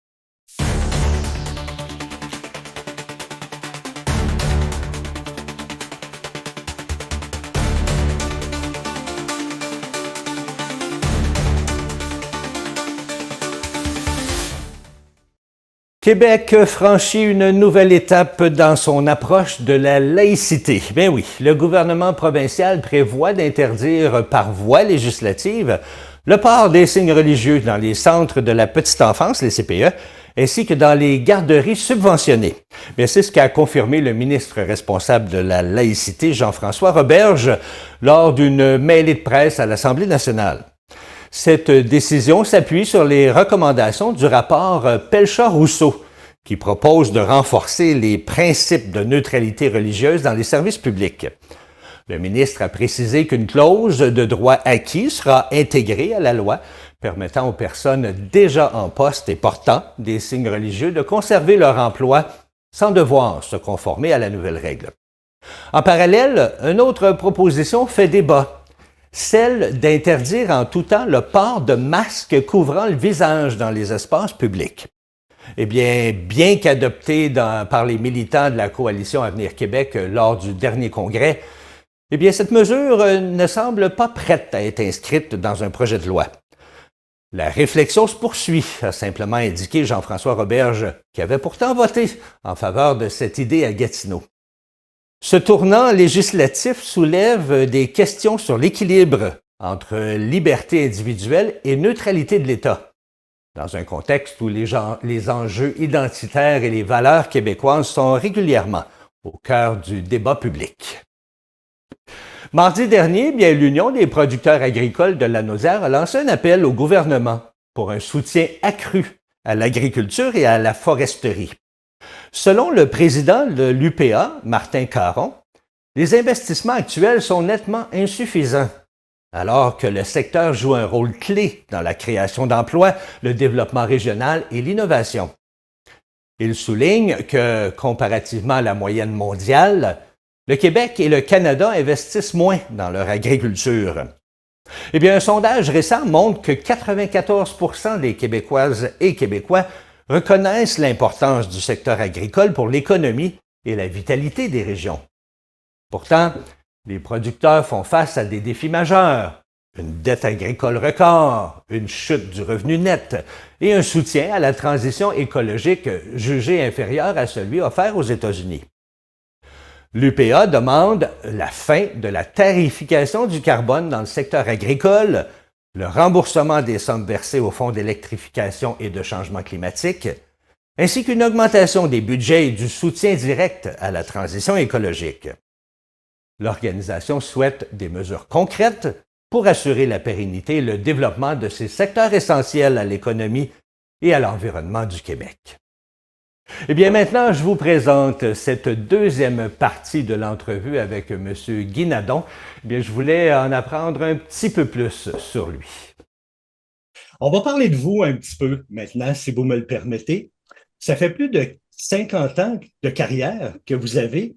Québec franchit une nouvelle étape dans son approche de la laïcité. Bien oui, le gouvernement provincial prévoit d'interdire par voie législative le port des signes religieux dans les centres de la petite enfance, les CPE, ainsi que dans les garderies subventionnées. Bien, c'est ce qu'a confirmé le ministre responsable de la laïcité, Jean-François Roberge, lors d'une mêlée de presse à l'Assemblée nationale. Cette décision s'appuie sur les recommandations du rapport Pelchat-Rousseau, qui propose de renforcer les principes de neutralité religieuse dans les services publics. Le ministre a précisé qu'une clause de droit acquis sera intégrée à la loi, permettant aux personnes déjà en poste et portant des signes religieux de conserver leur emploi sans devoir se conformer à la nouvelle règle. En parallèle, une autre proposition fait débat, celle d'interdire en tout temps le port de masques couvrant le visage dans les espaces publics. Eh bien qu'adopté par les militants de la coalition Avenir Québec lors du dernier congrès, eh bien, cette mesure ne semble pas prête à être inscrite dans un projet de loi. La réflexion se poursuit, a simplement indiqué Jean-François Roberge, qui avait pourtant voté en faveur de cette idée à Gatineau. Ce tournant législatif soulève des questions sur l'équilibre entre liberté individuelle et neutralité de l'État, dans un contexte où les enjeux identitaires et les valeurs québécoises sont régulièrement au cœur du débat public. Mardi dernier, l'Union des producteurs agricoles de la Naudière a lancé un appel au gouvernement pour un soutien accru à l'agriculture et à la foresterie. Selon le président de l'UPA, Martin Caron, les investissements actuels sont nettement insuffisants, alors que le secteur joue un rôle clé dans la création d'emplois, le développement régional et l'innovation. Il souligne que, comparativement à la moyenne mondiale, le Québec et le Canada investissent moins dans leur agriculture. Eh bien, un sondage récent montre que 94% des Québécoises et Québécois reconnaissent l'importance du secteur agricole pour l'économie et la vitalité des régions. Pourtant, les producteurs font face à des défis majeurs, une dette agricole record, une chute du revenu net et un soutien à la transition écologique jugé inférieur à celui offert aux États-Unis. L'UPA demande la fin de la tarification du carbone dans le secteur agricole, le remboursement des sommes versées au Fonds d'électrification et de changement climatique, ainsi qu'une augmentation des budgets et du soutien direct à la transition écologique. L'organisation souhaite des mesures concrètes pour assurer la pérennité et le développement de ces secteurs essentiels à l'économie et à l'environnement du Québec. Eh bien, maintenant, je vous présente cette deuxième partie de l'entrevue avec M. Guy Nadon. Eh bien, je voulais en apprendre un petit peu plus sur lui. On va parler de vous un petit peu maintenant, si vous me le permettez. Ça fait plus de 50 ans de carrière que vous avez.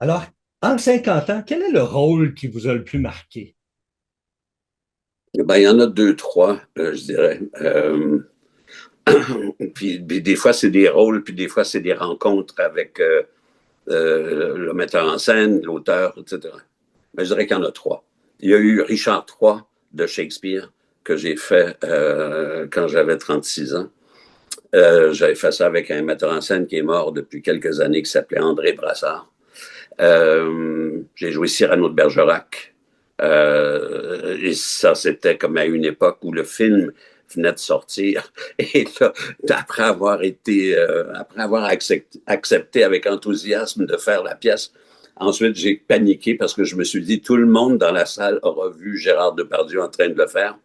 Alors, en 50 ans, quel est le rôle qui vous a le plus marqué? Ben, il y en a deux, trois, je dirais. Puis des fois, c'est des rôles, puis des fois, c'est des rencontres avec le metteur en scène, l'auteur, etc. Mais je dirais qu'il y en a trois. Il y a eu Richard III de Shakespeare, que j'ai fait quand j'avais 36 ans. J'avais fait ça avec un metteur en scène qui est mort depuis quelques années, qui s'appelait André Brassard. J'ai joué Cyrano de Bergerac. Et ça, c'était comme à une époque où le film venait de sortir. Et là, après avoir accepté avec enthousiasme de faire la pièce, ensuite, j'ai paniqué parce que je me suis dit, tout le monde dans la salle aura vu Gérard Depardieu en train de le faire.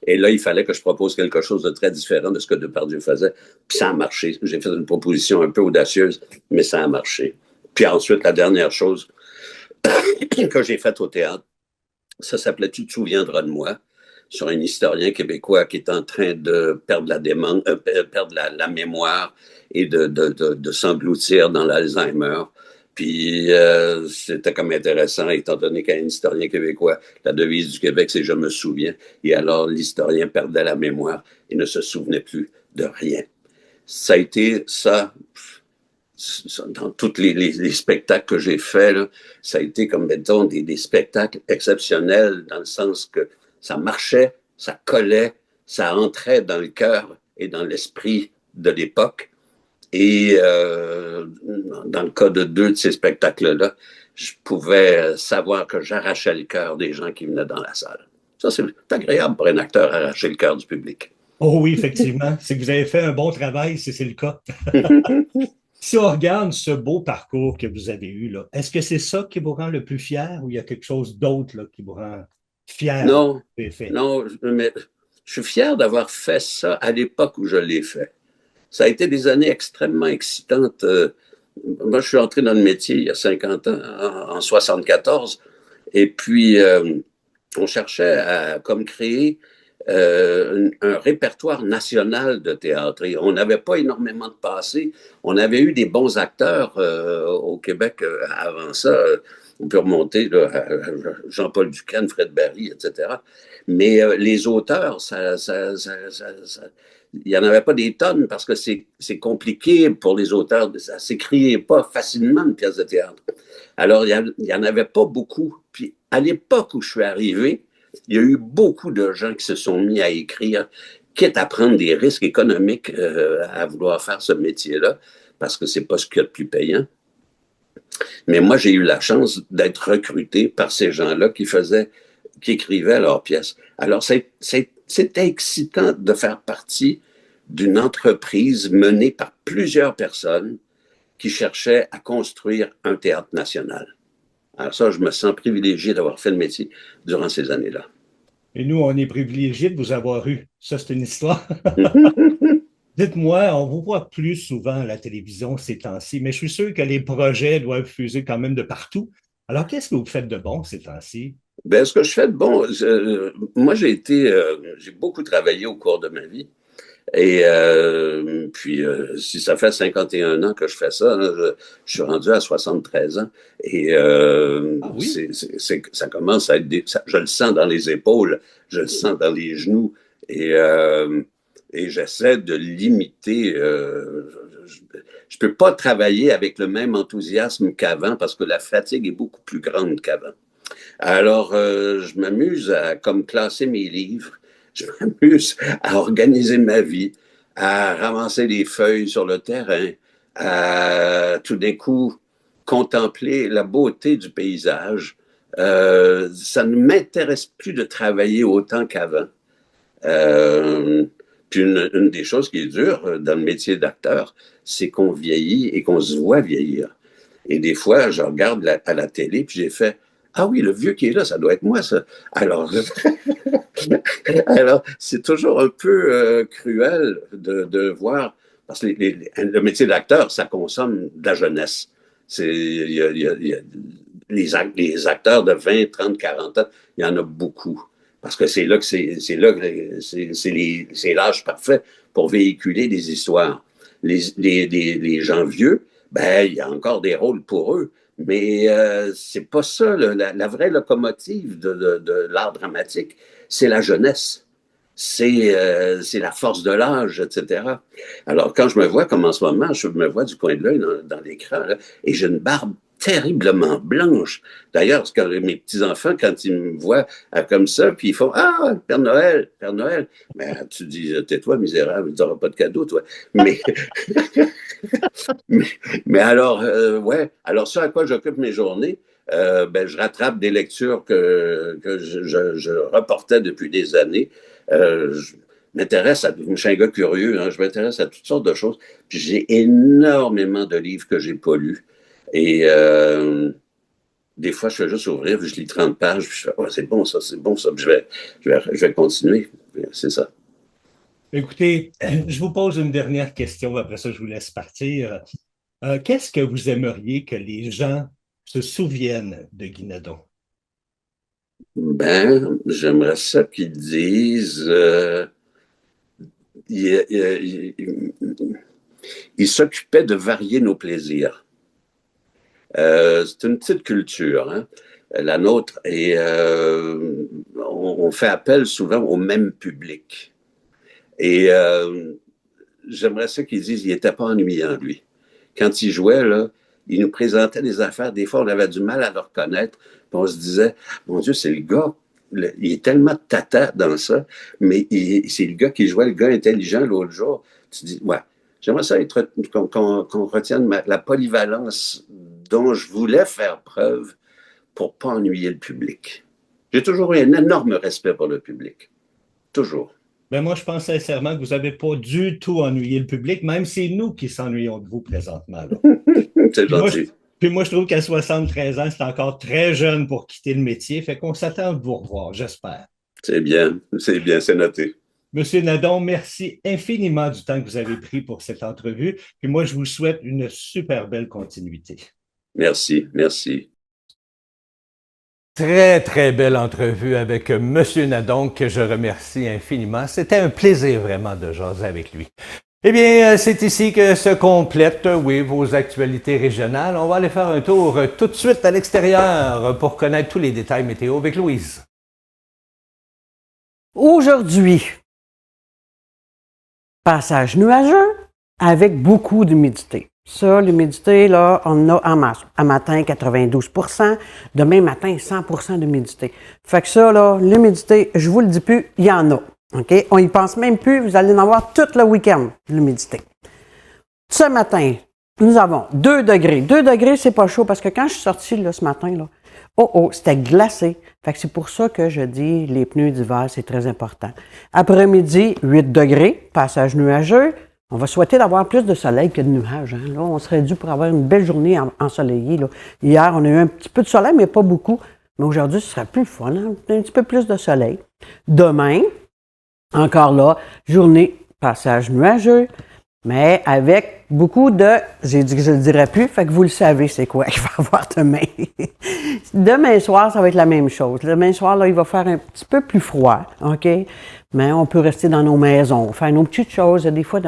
Et là, il fallait que je propose quelque chose de très différent de ce que Depardieu faisait. Puis ça a marché. J'ai fait une proposition un peu audacieuse, mais ça a marché. Puis ensuite, la dernière chose que j'ai faite au théâtre, ça s'appelait « Tu te souviendras de moi », sur un historien québécois qui est en train de perdre la mémoire et de s'engloutir dans l'Alzheimer. Puis c'était comme intéressant, étant donné qu'un historien québécois, la devise du Québec, c'est « Je me souviens ». Et alors, l'historien perdait la mémoire et ne se souvenait plus de rien. Ça a été ça, dans tous les spectacles que j'ai faits, là, ça a été comme, mettons, des spectacles exceptionnels dans le sens que ça marchait, ça collait, ça entrait dans le cœur et dans l'esprit de l'époque. Et dans le cas de 2 de ces spectacles-là, je pouvais savoir que j'arrachais le cœur des gens qui venaient dans la salle. Ça, c'est agréable pour un acteur, arracher le cœur du public. Oh oui, effectivement. C'est que vous avez fait un bon travail, si c'est le cas. Si on regarde ce beau parcours que vous avez eu, là, est-ce que c'est ça qui vous rend le plus fier ou il y a quelque chose d'autre là, qui vous rend fier de ce que Non, vous avez fait? non, mais je suis fier d'avoir fait ça à l'époque où je l'ai fait. Ça a été des années extrêmement excitantes. Moi, je suis entré dans le métier il y a 50 ans, en 74, et puis on cherchait à comme créer un répertoire national de théâtre. Et on n'avait pas énormément de passé. On avait eu des bons acteurs au Québec avant ça. On peut remonter là, à Jean-Paul Duquesne, Fred Barry, etc. Mais les auteurs, il n'y en avait pas des tonnes parce que c'est compliqué pour les auteurs. Ça ne s'écrit pas facilement une pièce de théâtre. Alors, il n'y en avait pas beaucoup. Puis, à l'époque où je suis arrivé, il y a eu beaucoup de gens qui se sont mis à écrire, quitte à prendre des risques économiques à vouloir faire ce métier-là, parce que c'est pas ce qu'il y a de plus payant. Mais moi, j'ai eu la chance d'être recruté par ces gens-là qui écrivaient leurs pièces. Alors, c'était excitant de faire partie d'une entreprise menée par plusieurs personnes qui cherchaient à construire un théâtre national. Alors ça, je me sens privilégié d'avoir fait le métier durant ces années-là. Et nous, on est privilégiés de vous avoir eu. Ça, c'est une histoire. Dites-moi, on vous voit plus souvent à la télévision ces temps-ci, mais je suis sûr que les projets doivent fuser quand même de partout. Alors, qu'est-ce que vous faites de bon ces temps-ci? Ben, ce que je fais de bon, moi j'ai beaucoup travaillé au cours de ma vie. Et puis, si ça fait 51 ans que je fais ça, hein, je suis rendu à 73 ans. Et Ah oui? ça commence à être... je le sens dans les épaules, je le sens dans les genoux. Et, et j'essaie de limiter... je peux pas travailler avec le même enthousiasme qu'avant parce que la fatigue est beaucoup plus grande qu'avant. Alors, je m'amuse à comme classer mes livres. Je m'amuse à organiser ma vie, à ramasser des feuilles sur le terrain, à tout d'un coup contempler la beauté du paysage. Ça ne m'intéresse plus de travailler autant qu'avant. Puis une des choses qui est dure dans le métier d'acteur, c'est qu'on vieillit et qu'on se voit vieillir. Et des fois, je regarde à la télé, puis j'ai fait ah oui, le vieux qui est là, ça doit être moi, ça. Alors, alors c'est toujours un peu cruel de voir, parce que le métier d'acteur, ça consomme de la jeunesse. Les acteurs de 20, 30, 40 ans, il y en a beaucoup. Parce que c'est là que c'est l'âge parfait pour véhiculer des histoires. Les gens vieux, ben, il y a encore des rôles pour eux. Mais c'est pas ça, la vraie locomotive de l'art dramatique, c'est la jeunesse, c'est la force de l'âge, etc. Alors quand je me vois comme en ce moment, je me vois du coin de l'œil dans l'écran, là, et j'ai une barbe terriblement blanche. D'ailleurs, quand mes petits-enfants, quand ils me voient comme ça, puis ils font « Ah, Père Noël, Père Noël », mais tu dis « Tais-toi, misérable, tu n'auras pas de cadeau, toi. » Mais mais alors, ouais, alors ça à quoi j'occupe mes journées, ben, je rattrape des lectures que je reportais depuis des années. Je m'intéresse je suis un gars curieux, hein, je m'intéresse à toutes sortes de choses. Puis j'ai énormément de livres que j'ai pas lus. Et des fois, je fais juste ouvrir, puis je lis 30 pages, puis je fais, oh, c'est bon ça, puis je vais continuer. C'est ça. Écoutez, je vous pose une dernière question, après ça, je vous laisse partir. Qu'est-ce que vous aimeriez que les gens se souviennent de Guy Nadon? Ben, j'aimerais ça qu'ils disent il s'occupait de varier nos plaisirs. C'est une petite culture, hein, la nôtre, et on fait appel souvent au même public. Et j'aimerais ça qu'ils disent qu'il n'était pas ennuyant, lui. Quand il jouait, là, il nous présentait des affaires. Des fois, on avait du mal à le reconnaître. Puis on se disait, mon Dieu, c'est le gars. Il est tellement tata dans ça, mais c'est le gars qui jouait, le gars intelligent l'autre jour. Tu dis, ouais, J'aimerais ça qu'on retienne la polyvalence dont je voulais faire preuve pour ne pas ennuyer le public. J'ai toujours eu un énorme respect pour le public. Toujours. Ben moi, je pense sincèrement que vous n'avez pas du tout ennuyé le public, même c'est nous qui s'ennuyons de vous présentement. C'est gentil. Puis moi, je trouve qu'à 73 ans, c'est encore très jeune pour quitter le métier. Fait qu'on s'attend de vous revoir, j'espère. C'est bien, c'est noté. Monsieur Nadon, merci infiniment du temps que vous avez pris pour cette entrevue. Puis moi, je vous souhaite une super belle continuité. Merci. Très, très belle entrevue avec M. Nadon, que je remercie infiniment. C'était un plaisir vraiment de jaser avec lui. Eh bien, c'est ici que se complètent, oui, vos actualités régionales. On va aller faire un tour tout de suite à l'extérieur pour connaître tous les détails météo avec Louise. Aujourd'hui, passage nuageux avec beaucoup d'humidité. Ça, l'humidité, là, on a en masse. À matin, 92 %. Demain matin, 100 d'humidité. Fait que ça, là, l'humidité, je vous le dis plus, il y en a. OK? On y pense même plus. Vous allez en avoir tout le week-end, l'humidité. Ce matin, nous avons 2 degrés. 2 degrés, c'est pas chaud parce que quand je suis sortie là, ce matin, là, c'était glacé. Fait que c'est pour ça que je dis les pneus d'hiver, c'est très important. Après-midi, 8 degrés, passage nuageux. On va souhaiter d'avoir plus de soleil que de nuages. Hein. Là, on serait dû pour avoir une belle journée ensoleillée. Là. Hier, on a eu un petit peu de soleil, mais pas beaucoup. Mais aujourd'hui, ce serait plus fun. Hein? Un petit peu plus de soleil. Demain, encore là, journée, passage nuageux, mais avec beaucoup de... J'ai dit que je ne le dirais plus, fait que vous le savez c'est quoi qu'il va y avoir demain. Demain soir, ça va être la même chose. Demain soir, là, il va faire un petit peu plus froid, OK? Mais on peut rester dans nos maisons, faire nos petites choses. Des fois,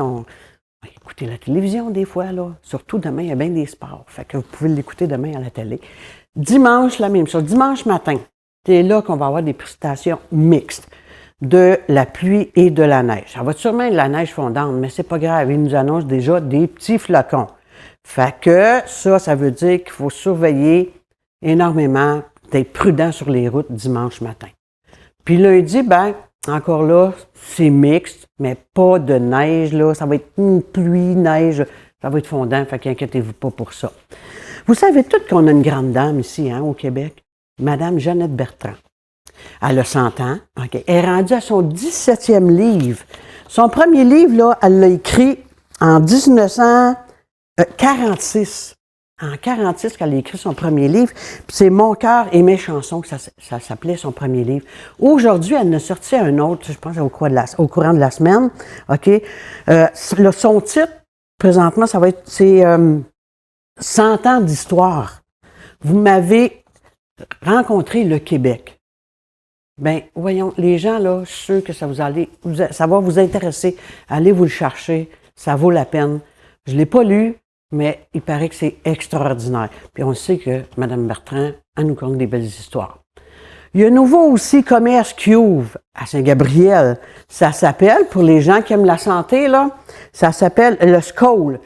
écouter la télévision, des fois, là. Surtout demain, il y a bien des sports. Fait que vous pouvez l'écouter demain à la télé. Dimanche, la même chose. Dimanche matin, c'est là qu'on va avoir des précipitations mixtes. De la pluie et de la neige. Ça va sûrement être de la neige fondante, mais c'est pas grave. Ils nous annoncent déjà des petits flocons. Fait que ça veut dire qu'il faut surveiller énormément, d'être prudent sur les routes dimanche matin. Puis lundi, encore là, c'est mixte, mais pas de neige, là. Ça va être une pluie, neige, ça va être fondant, fait qu'inquiétez-vous pas pour ça. Vous savez toutes qu'on a une grande dame ici, hein, au Québec, Madame Jeannette Bertrand. Elle a 100 ans. Okay. Elle est rendue à son 17e livre. Son premier livre, là, elle l'a écrit en 1946. En 1946, qu'elle a écrit son premier livre. Puis c'est Mon cœur et mes chansons, que ça s'appelait son premier livre. Aujourd'hui, elle en a sorti un autre, je pense, au courant de la semaine. OK? Son titre, présentement, c'est 100 ans d'histoire. Vous m'avez rencontré le Québec. Bien, voyons, les gens, là, je suis sûr que ça va vous intéresser. Allez vous le chercher, ça vaut la peine. Je ne l'ai pas lu, mais il paraît que c'est extraordinaire. Puis on sait que Mme Bertrand, elle nous conte des belles histoires. Il y a un nouveau aussi commerce qui ouvre à Saint-Gabriel. Ça s'appelle, pour les gens qui aiment la santé, là, ça s'appelle le SCOL,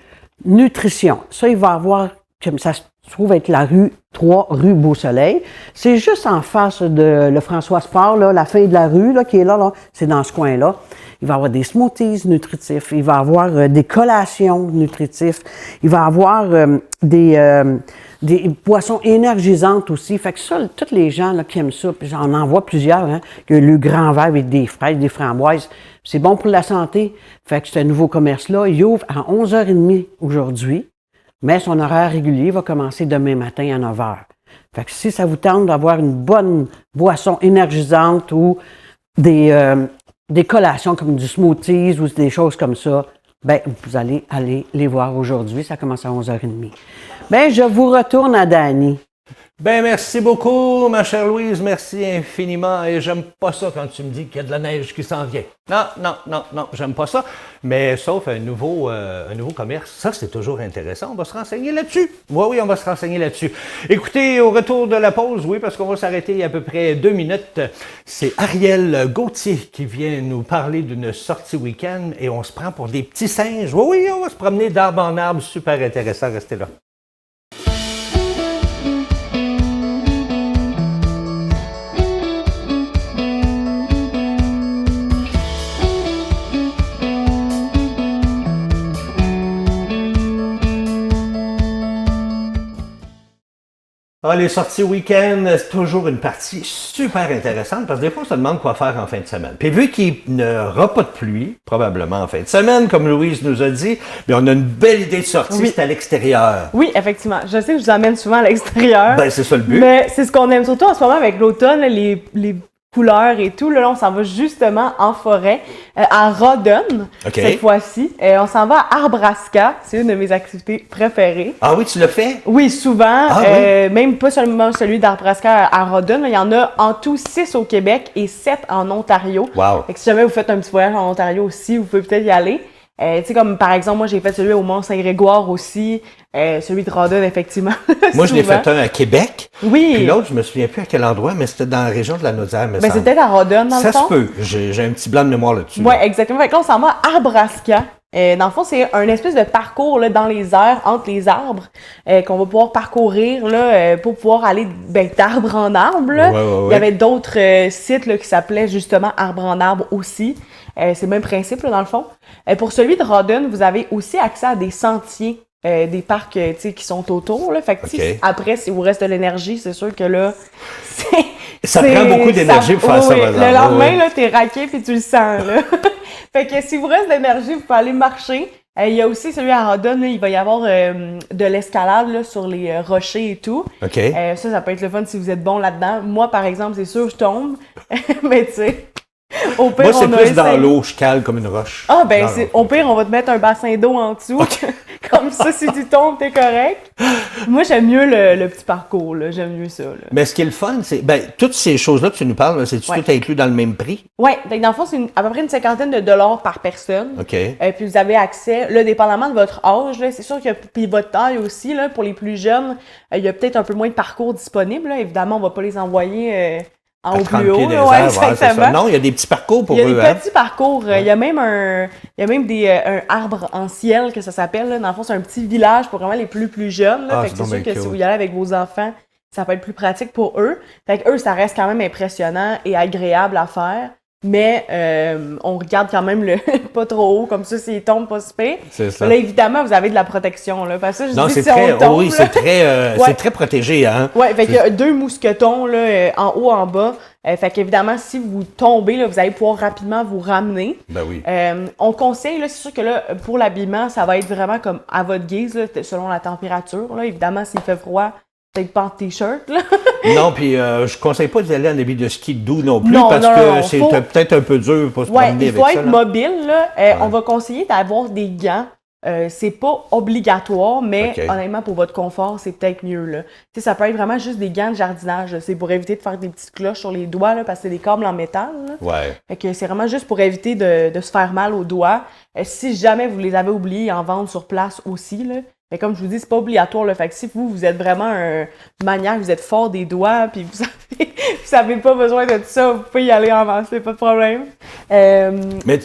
Nutrition. Ça, il va avoir, ça se trouve être la rue 3, rue Beau-Soleil. C'est juste en face de le François Sport, là, la fin de la rue là, qui est là, c'est dans ce coin-là. Il va y avoir des smoothies nutritifs, il va y avoir des collations nutritifs, il va y avoir des boissons énergisantes aussi. Fait que ça, tous les gens là, qui aiment ça, puis j'en envoie plusieurs, hein, que le grand verre avec des fraises, des framboises, c'est bon pour la santé. Fait que ce nouveau commerce-là, il ouvre à 11h30 aujourd'hui. Mais son horaire régulier va commencer demain matin à 9 h. Fait que si ça vous tente d'avoir une bonne boisson énergisante ou des collations comme du smoothies ou des choses comme ça, vous allez aller les voir aujourd'hui. Ça commence à 11h30. Je vous retourne à Dany. Merci beaucoup, ma chère Louise. Merci infiniment. Et j'aime pas ça quand tu me dis qu'il y a de la neige qui s'en vient. Non, j'aime pas ça. Mais sauf un nouveau commerce, ça c'est toujours intéressant. On va se renseigner là-dessus. Oui, on va se renseigner là-dessus. Écoutez, au retour de la pause, oui, parce qu'on va s'arrêter il y a à peu près 2 minutes, c'est Ariel Gauthier qui vient nous parler d'une sortie week-end et on se prend pour des petits singes. Oui, on va se promener d'arbre en arbre. Super intéressant. Restez là. Ah, les sorties week-end, c'est toujours une partie super intéressante parce que des fois, on se demande quoi faire en fin de semaine. Puis vu qu'il n'y aura pas de pluie, probablement en fin de semaine, comme Louise nous a dit, mais on a une belle idée de sortie, Oui. c'est à l'extérieur. Oui, effectivement. Je sais que je vous emmène souvent à l'extérieur. Ben, c'est ça le but. Mais c'est ce qu'on aime surtout en ce moment avec l'automne, là, les couleurs et tout. Là, on s'en va justement en forêt, à Rawdon, OK. cette fois-ci. On s'en va à Arbraska. C'est une de mes activités préférées. Ah oui, tu l'as fait? Oui, souvent. Ah Même pas seulement celui d'Arbraska à Rawdon. Là, il y en a en tout 6 au Québec et 7 en Ontario. Wow. Fait que si jamais vous faites un petit voyage en Ontario aussi, vous pouvez peut-être y aller. Tu sais, comme par exemple, moi j'ai fait celui au Mont-Saint-Grégoire aussi, celui de Rawdon, effectivement. Moi, je l'ai souvent. fait un à Québec. Oui. Puis l'autre, je me souviens plus à quel endroit, mais c'était dans la région de la Naudière, me Ben, c'est semble. peut-être à Rawdon, dans Ça le fond. se peut. J'ai un petit blanc de mémoire là-dessus. Oui, exactement. Fait que là, on s'en va à Arbraska. Dans le fond, c'est un espèce de parcours là, dans les airs, entre les arbres, qu'on va pouvoir parcourir là, pour pouvoir aller d'arbre en arbre. Là. Ouais. Il y avait d'autres sites là, qui s'appelaient justement arbre en arbre aussi. C'est le même principe, là, dans le fond. Pour celui de Rawdon, vous avez aussi accès à des sentiers, des parcs tu sais, qui sont autour. Là. Fait que, tu sais, OK. après, si vous reste de l'énergie, c'est sûr que là, Ça prend beaucoup d'énergie pour faire ça, oui, par exemple. le lendemain, Oui. là, t'es raqué puis tu le sens. Là. Fait que si vous reste de l'énergie, vous pouvez aller marcher. Il y a aussi celui à Rawdon, là, il va y avoir de l'escalade là, sur les rochers et tout. OK. Ça peut être le fun si vous êtes bon là-dedans. Moi, par exemple, c'est sûr, je tombe. Mais tu sais, au pire, Moi, c'est on a plus dans essayé. l'eau, je cale comme une roche. Ah, ben, Non, c'est, non. au pire, on va te mettre un bassin d'eau en dessous. Comme ça, si tu tombes, t'es correct. Moi, j'aime mieux le petit parcours, là. J'aime mieux ça, là. Mais ce qui est le fun, c'est, toutes ces choses-là que tu nous parles, là, c'est Ouais. tout inclus dans le même prix. Ouais, donc dans le fond, c'est à peu près une cinquantaine de dollars par personne. OK. Puis vous avez accès, là, dépendamment de votre âge, là, c'est sûr que puis votre taille aussi, là, pour les plus jeunes, il y a peut-être un peu moins de parcours disponibles. Là. Évidemment, on va pas les envoyer en À haut 30 plus haut. pieds des Là, ouais, airs, ouais, c'est ça. exactement. Non, il y a des petits parcours pour Il y a eux. des Hein? petits parcours. Il y a même un arbre en ciel que ça s'appelle. Là. Dans le fond, c'est un petit village pour vraiment les plus jeunes. Là. Ah, Fait c'est que c'est donc sûr bien que si cool. vous y allez avec vos enfants, ça peut être plus pratique pour eux. Fait que eux, ça reste quand même impressionnant et agréable à faire. Mais on regarde quand même le pas trop haut, comme ça, s'ils tombent pas si pire. C'est ça. Là, évidemment, vous avez de la protection. Là, parce que je Non, dis c'est si très, on tombe, oui, là, c'est Ouais. très protégé, hein? ouais, fait qu'il y a 2 mousquetons là, en haut, en bas. Fait qu'évidemment, si vous tombez, là, vous allez pouvoir rapidement vous ramener. Ben oui. On conseille, là, c'est sûr que là, pour l'habillement, ça va être vraiment comme à votre guise, là, selon la température. Là. Évidemment, s'il fait froid, peut-être pas en t-shirt. Là. Non, puis je conseille pas d'y aller en habit de ski doux non plus, Non, parce non, que non, c'est faut- peut-être un peu dur pour se Ouais, promener il avec faut ça. être là. mobile. Là. On va conseiller d'avoir des gants. C'est pas obligatoire, mais Ok. honnêtement, pour votre confort, c'est peut-être mieux. Là. Tu sais, ça peut être vraiment juste des gants de jardinage. Là. C'est pour éviter de faire des petites cloches sur les doigts, là, parce que c'est des câbles en métal. Là. Ouais. Fait que c'est vraiment juste pour éviter de se faire mal aux doigts. Si jamais vous les avez oubliés, ils en vendent sur place aussi. Là. Mais comme je vous dis, c'est pas obligatoire. Là. Fait que si vous êtes vraiment un maniaque, vous êtes fort des doigts, puis vous avez pas besoin de tout ça, vous pouvez y aller en masse, c'est pas de problème. Mais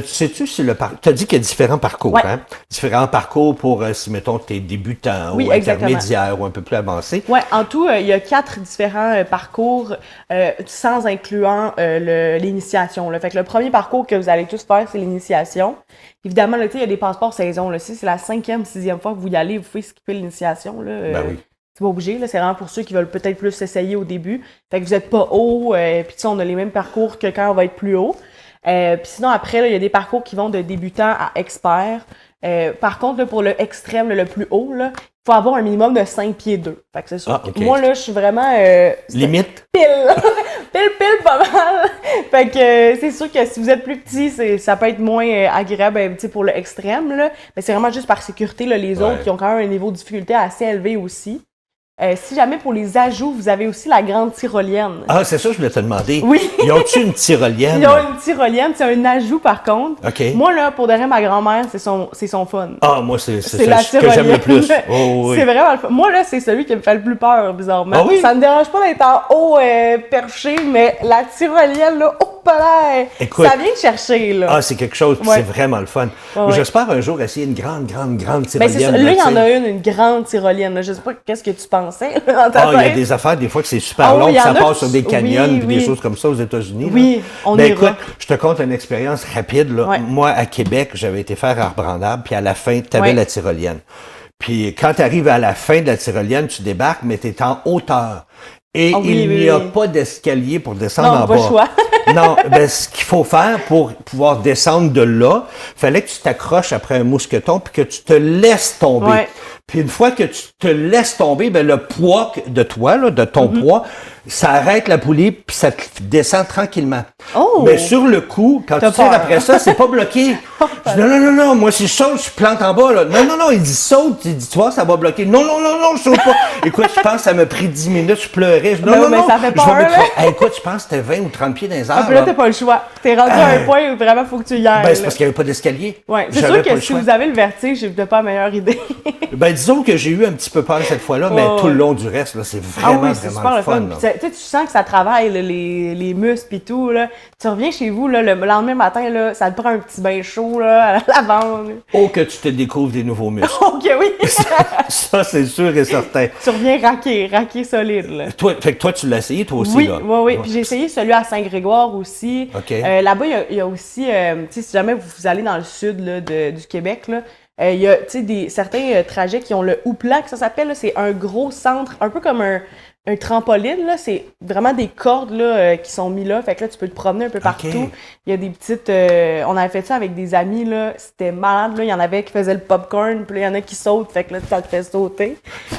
sais-tu si le parcours. Tu as dit qu'il y a différents parcours, Ouais. hein? Différents parcours pour, si mettons, t'es débutant Oui, ou exactement. intermédiaire ou un peu plus avancé. Ouais, en tout, il y a 4 différents parcours sans incluant l'initiation. Là. Fait que le premier parcours que vous allez tous faire, c'est l'initiation. Évidemment, là, il y a des passeports saison. Là. Si c'est la 5e, 6e fois que vous y allez, vous pouvez skipper l'initiation. Là. Ben oui. C'est pas obligé, là. C'est vraiment pour ceux qui veulent peut-être plus s'essayer au début. Fait que vous êtes pas haut, puis tu sais, on a les mêmes parcours que quand on va être plus haut. Puis sinon, après, là, il y a des parcours qui vont de débutant à expert. Par contre, là, pour le extrême, le plus haut, là, il faut avoir un minimum de 5 pieds 2. Fait que c'est sûr. Ah, ok. Moi, là, je suis vraiment Limite. pile pas mal. Fait que c'est sûr que si vous êtes plus petit, ça peut être moins agréable tu sais, pour le extrême. Là. Mais c'est vraiment juste par sécurité, là, les Ouais. autres qui ont quand même un niveau de difficulté assez élevé aussi. Si jamais pour les ajouts, vous avez aussi la grande tyrolienne. Ah, c'est ça, je voulais te demander. Oui. Ils ont-tu une tyrolienne? Ils ont une tyrolienne, c'est un ajout par contre. OK. Moi, là, pour de vrai, ma grand-mère, c'est son fun. Ah, moi, c'est la ce que j'aime le plus. tyrolienne. Oh, oui. C'est vraiment le fun. Moi, là, c'est celui qui me fait le plus peur, bizarrement. Ah oui? Ça me dérange pas d'être en haut perché, mais la tyrolienne, là, oh, palais! Écoute. Ça vient de chercher, là. Ah, c'est quelque chose, puis Ouais. c'est vraiment le fun. Ouais. J'espère un jour essayer une grande Ben, c'est tyrolienne. ça. Là, il y en tu sais. a une grande tyrolienne. Là. Je sais pas qu'est-ce que tu pensais dans ta Ah, il y a tête. des affaires, des fois, que c'est super Ah oui, long, il puis y ça en a passe qui- sur des canyons, oui, puis oui. des choses comme ça aux États-Unis. Oui, là. on Ben, ira. écoute, je te conte une expérience rapide. Là. Ouais. Moi, à Québec, j'avais été faire arbre en arbre, puis à la fin, tu avais Ouais. la tyrolienne. Puis quand tu arrives à la fin de la tyrolienne, tu débarques, mais tu es en hauteur. Et Ah oui, il oui, n'y a oui. pas d'escalier pour descendre Non, en pas bas. le choix. Non, ben, ce qu'il faut faire pour pouvoir descendre de là, fallait que tu t'accroches après un mousqueton puis que tu te laisses tomber. Ouais. Puis une fois que tu te laisses tomber, ben le poids de toi, là, de ton poids, ça arrête la poulie puis ça te descend tranquillement. Oh! Mais sur le coup, quand T'as tu tires peur. après ça, c'est pas bloqué. Je dis, non, moi si je saute, je plante en bas, là. Non, il dit saute, il dit, tu vois, ça va bloquer. Non, je saute pas. Écoute, je pense que ça m'a pris 10 minutes, je pleurais. Je dis, Ben oui, mais ça fait je vais peur, m'écra- là. Hey, écoute, je pense que c'était 20 ou 30 pieds dans les Ah, airs. puis là, là. t'as pas le choix. T'es rendu à un point où vraiment faut que tu y ailles. Ben, c'est parce qu'il n'y avait pas d'escalier. Ouais, c'est J'avais sûr pas que le si choix. vous avez le vertige, j'ai peut-être pas la meilleure idée. Ben, disons que j'ai eu un petit peu peur cette fois-là, mais Ouais, tout le ouais. long du reste, là, c'est Ah vraiment, oui, c'est vraiment super le le fun. là. Puis, tu sais, tu sens que ça travaille, là, les muscles pis tout, là. Tu reviens chez vous, là, le lendemain matin, là, ça te prend un petit bain chaud, là, à la lavande. Oh, que tu te découvres des nouveaux muscles. Ok, oui. Ça, c'est sûr et certain. Tu reviens raqué solide, là. Fait que toi, tu l'as essayé, toi aussi, Oui, là? oui. Puis j'ai essayé celui à Saint-Grégoire aussi. OK. Là-bas, il y a aussi, tu sais, si jamais vous allez dans le sud là, du Québec, là, il y a, tu sais, certains trajets qui ont le Houpla, que ça s'appelle, là, c'est un gros centre, un peu comme un trampoline, là, c'est vraiment des cordes là, qui sont mis là, fait que là, tu peux te promener un peu partout. Il y a des petites... on avait fait ça avec des amis, là, c'était malade, là, il y en avait qui faisaient le popcorn, puis là, il y en a qui sautent, fait que là, ça te fait sauter.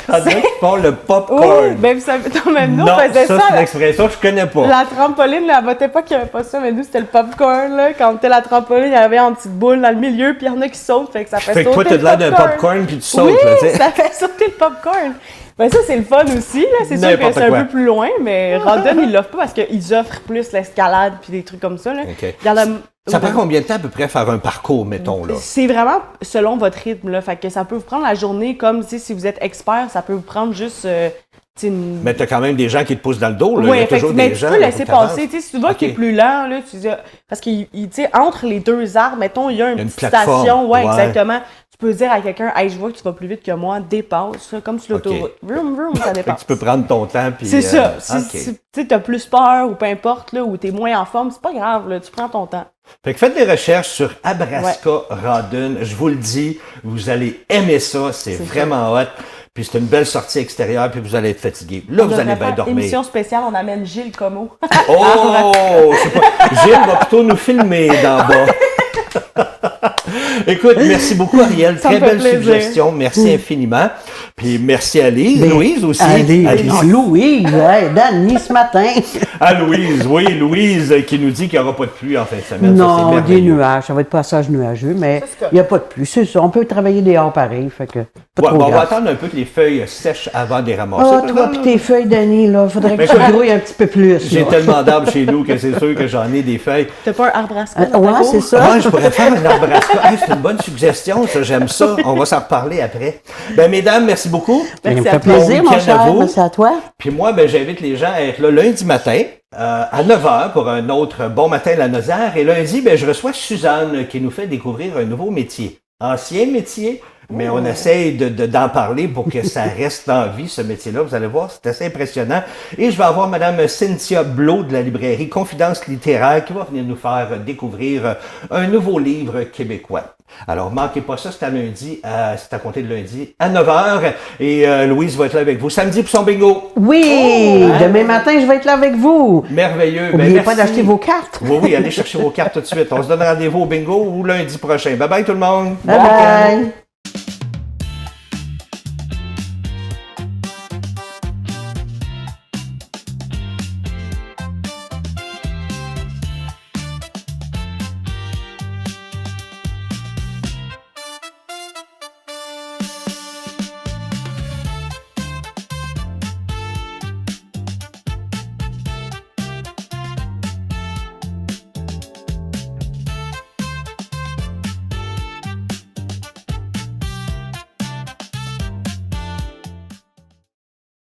Il y en a qui font le Oui, popcorn. ben, vous savez, non, même nous, Non, on faisait ça, ça. c'est une expression que je connais pas. La trampoline, là, à votre époque, il n'y avait pas ça, mais nous, c'était le popcorn, là. Quand on était la trampoline, il y avait en petite boule dans le milieu, puis il y en a qui sautent, fait que ça fait Fait que sauter toi, t'as le de l'air d'un popcorn puis tu sautes, Oui, là, tu sais. ça fait sauter le popcorn. Ben ça, c'est le fun aussi, là. C'est sûr que N'importe c'est un quoi. peu plus loin, mais Rodden, ils l'offrent pas parce qu'ils offrent plus l'escalade puis des trucs comme ça, là. OK. Il y en a- Ça prend combien de temps à peu près faire un parcours, mettons, là? C'est vraiment selon votre rythme, là. Fait que ça peut vous prendre la journée comme, tu sais, si vous êtes expert, ça peut vous prendre juste, tu sais, une... Mais t'as quand même des gens qui te poussent dans le dos, là. Il y Oui, a toujours mais des tu gens. peux là, laisser faut que t'avances. passer. Tu sais, si tu vois OK. qu'il est plus lent, là, tu dis, parce que tu sais, entre les deux arbres, mettons, il y a une une petite plateforme. station. Ouais, Ouais. exactement. Tu peux dire à quelqu'un, hey, je vois que tu vas plus vite que moi, dépasse, là, comme sur l'autoroute. Vroom, vroom, ça Fait que dépasse. tu peux prendre ton temps puis. C'est ça. OK. Si tu as plus peur ou peu importe, là, ou tu es moins en forme, c'est pas grave, là, tu prends ton temps. Fait que faites des recherches sur Abraska Rawdon. Je vous le dis, vous allez aimer ça. C'est vraiment hot. Puis c'est une belle sortie extérieure, puis vous allez être fatigué. Là, On vous allez devrait bien faire dormir. émission spéciale, on amène Gilles Como. Oh! Je sais pas. Gilles va plutôt nous filmer d'en bas. Écoute, merci beaucoup, Ariel. Ça me Très fait belle plaisir. suggestion. Merci infiniment. Puis merci à Lise. Louise aussi. Allez, Alice. non, Louise, hey, Dani ce matin. Ah, Louise, oui, Louise qui nous dit qu'il n'y aura pas de pluie en fin de semaine. Ça, c'est Non, des merveilleux. nuages, ça va être passage nuageux, mais Ça, c'est correct. il n'y a pas de pluie. C'est ça, on peut travailler dehors pareil, fait que pas Ouais, trop bon, on va grave. attendre un peu que les feuilles sèchent avant de les ramasser. Ah, toi pis tes feuilles, Dani, là, faudrait que Mais tu écoute, grouilles un petit peu plus. J'ai là. tellement d'arbres chez nous que c'est sûr que j'en ai des feuilles. T'as pas un arbre à scope dans ta Ouais, cour? c'est ça. Ah, je pourrais faire un arbre à scope. Hey, c'est une bonne suggestion, ça, j'aime ça. On va s'en reparler après. Ben, mesdames, merci beaucoup. Ça me Merci fait à toi. plaisir, Bon mon week-end à cher. vous. Merci à toi. Puis moi, ben, j'invite les gens à être là lundi matin à 9h pour un autre Bon Matin la Nosière. Et lundi, ben, je reçois Suzanne qui nous fait découvrir un nouveau métier. Ancien métier, mais on essaye d'en parler pour que ça reste en vie, ce métier-là. Vous allez voir, c'est assez impressionnant. Et je vais avoir Madame Cynthia Blot de la librairie Confidence littéraire qui va venir nous faire découvrir un nouveau livre québécois. Alors, manquez pas ça, c'est à lundi, c'est à compter de lundi à 9h. Et Louise va être là avec vous samedi pour son bingo. Oui, demain matin, je vais être là avec vous. Merveilleux. Ben, N'oubliez pas merci. d'acheter vos cartes. Oui, oui, allez chercher vos cartes tout de suite. On se donne rendez-vous au bingo ou lundi prochain. Bye bye tout le monde. Bye Bon week-end. bye.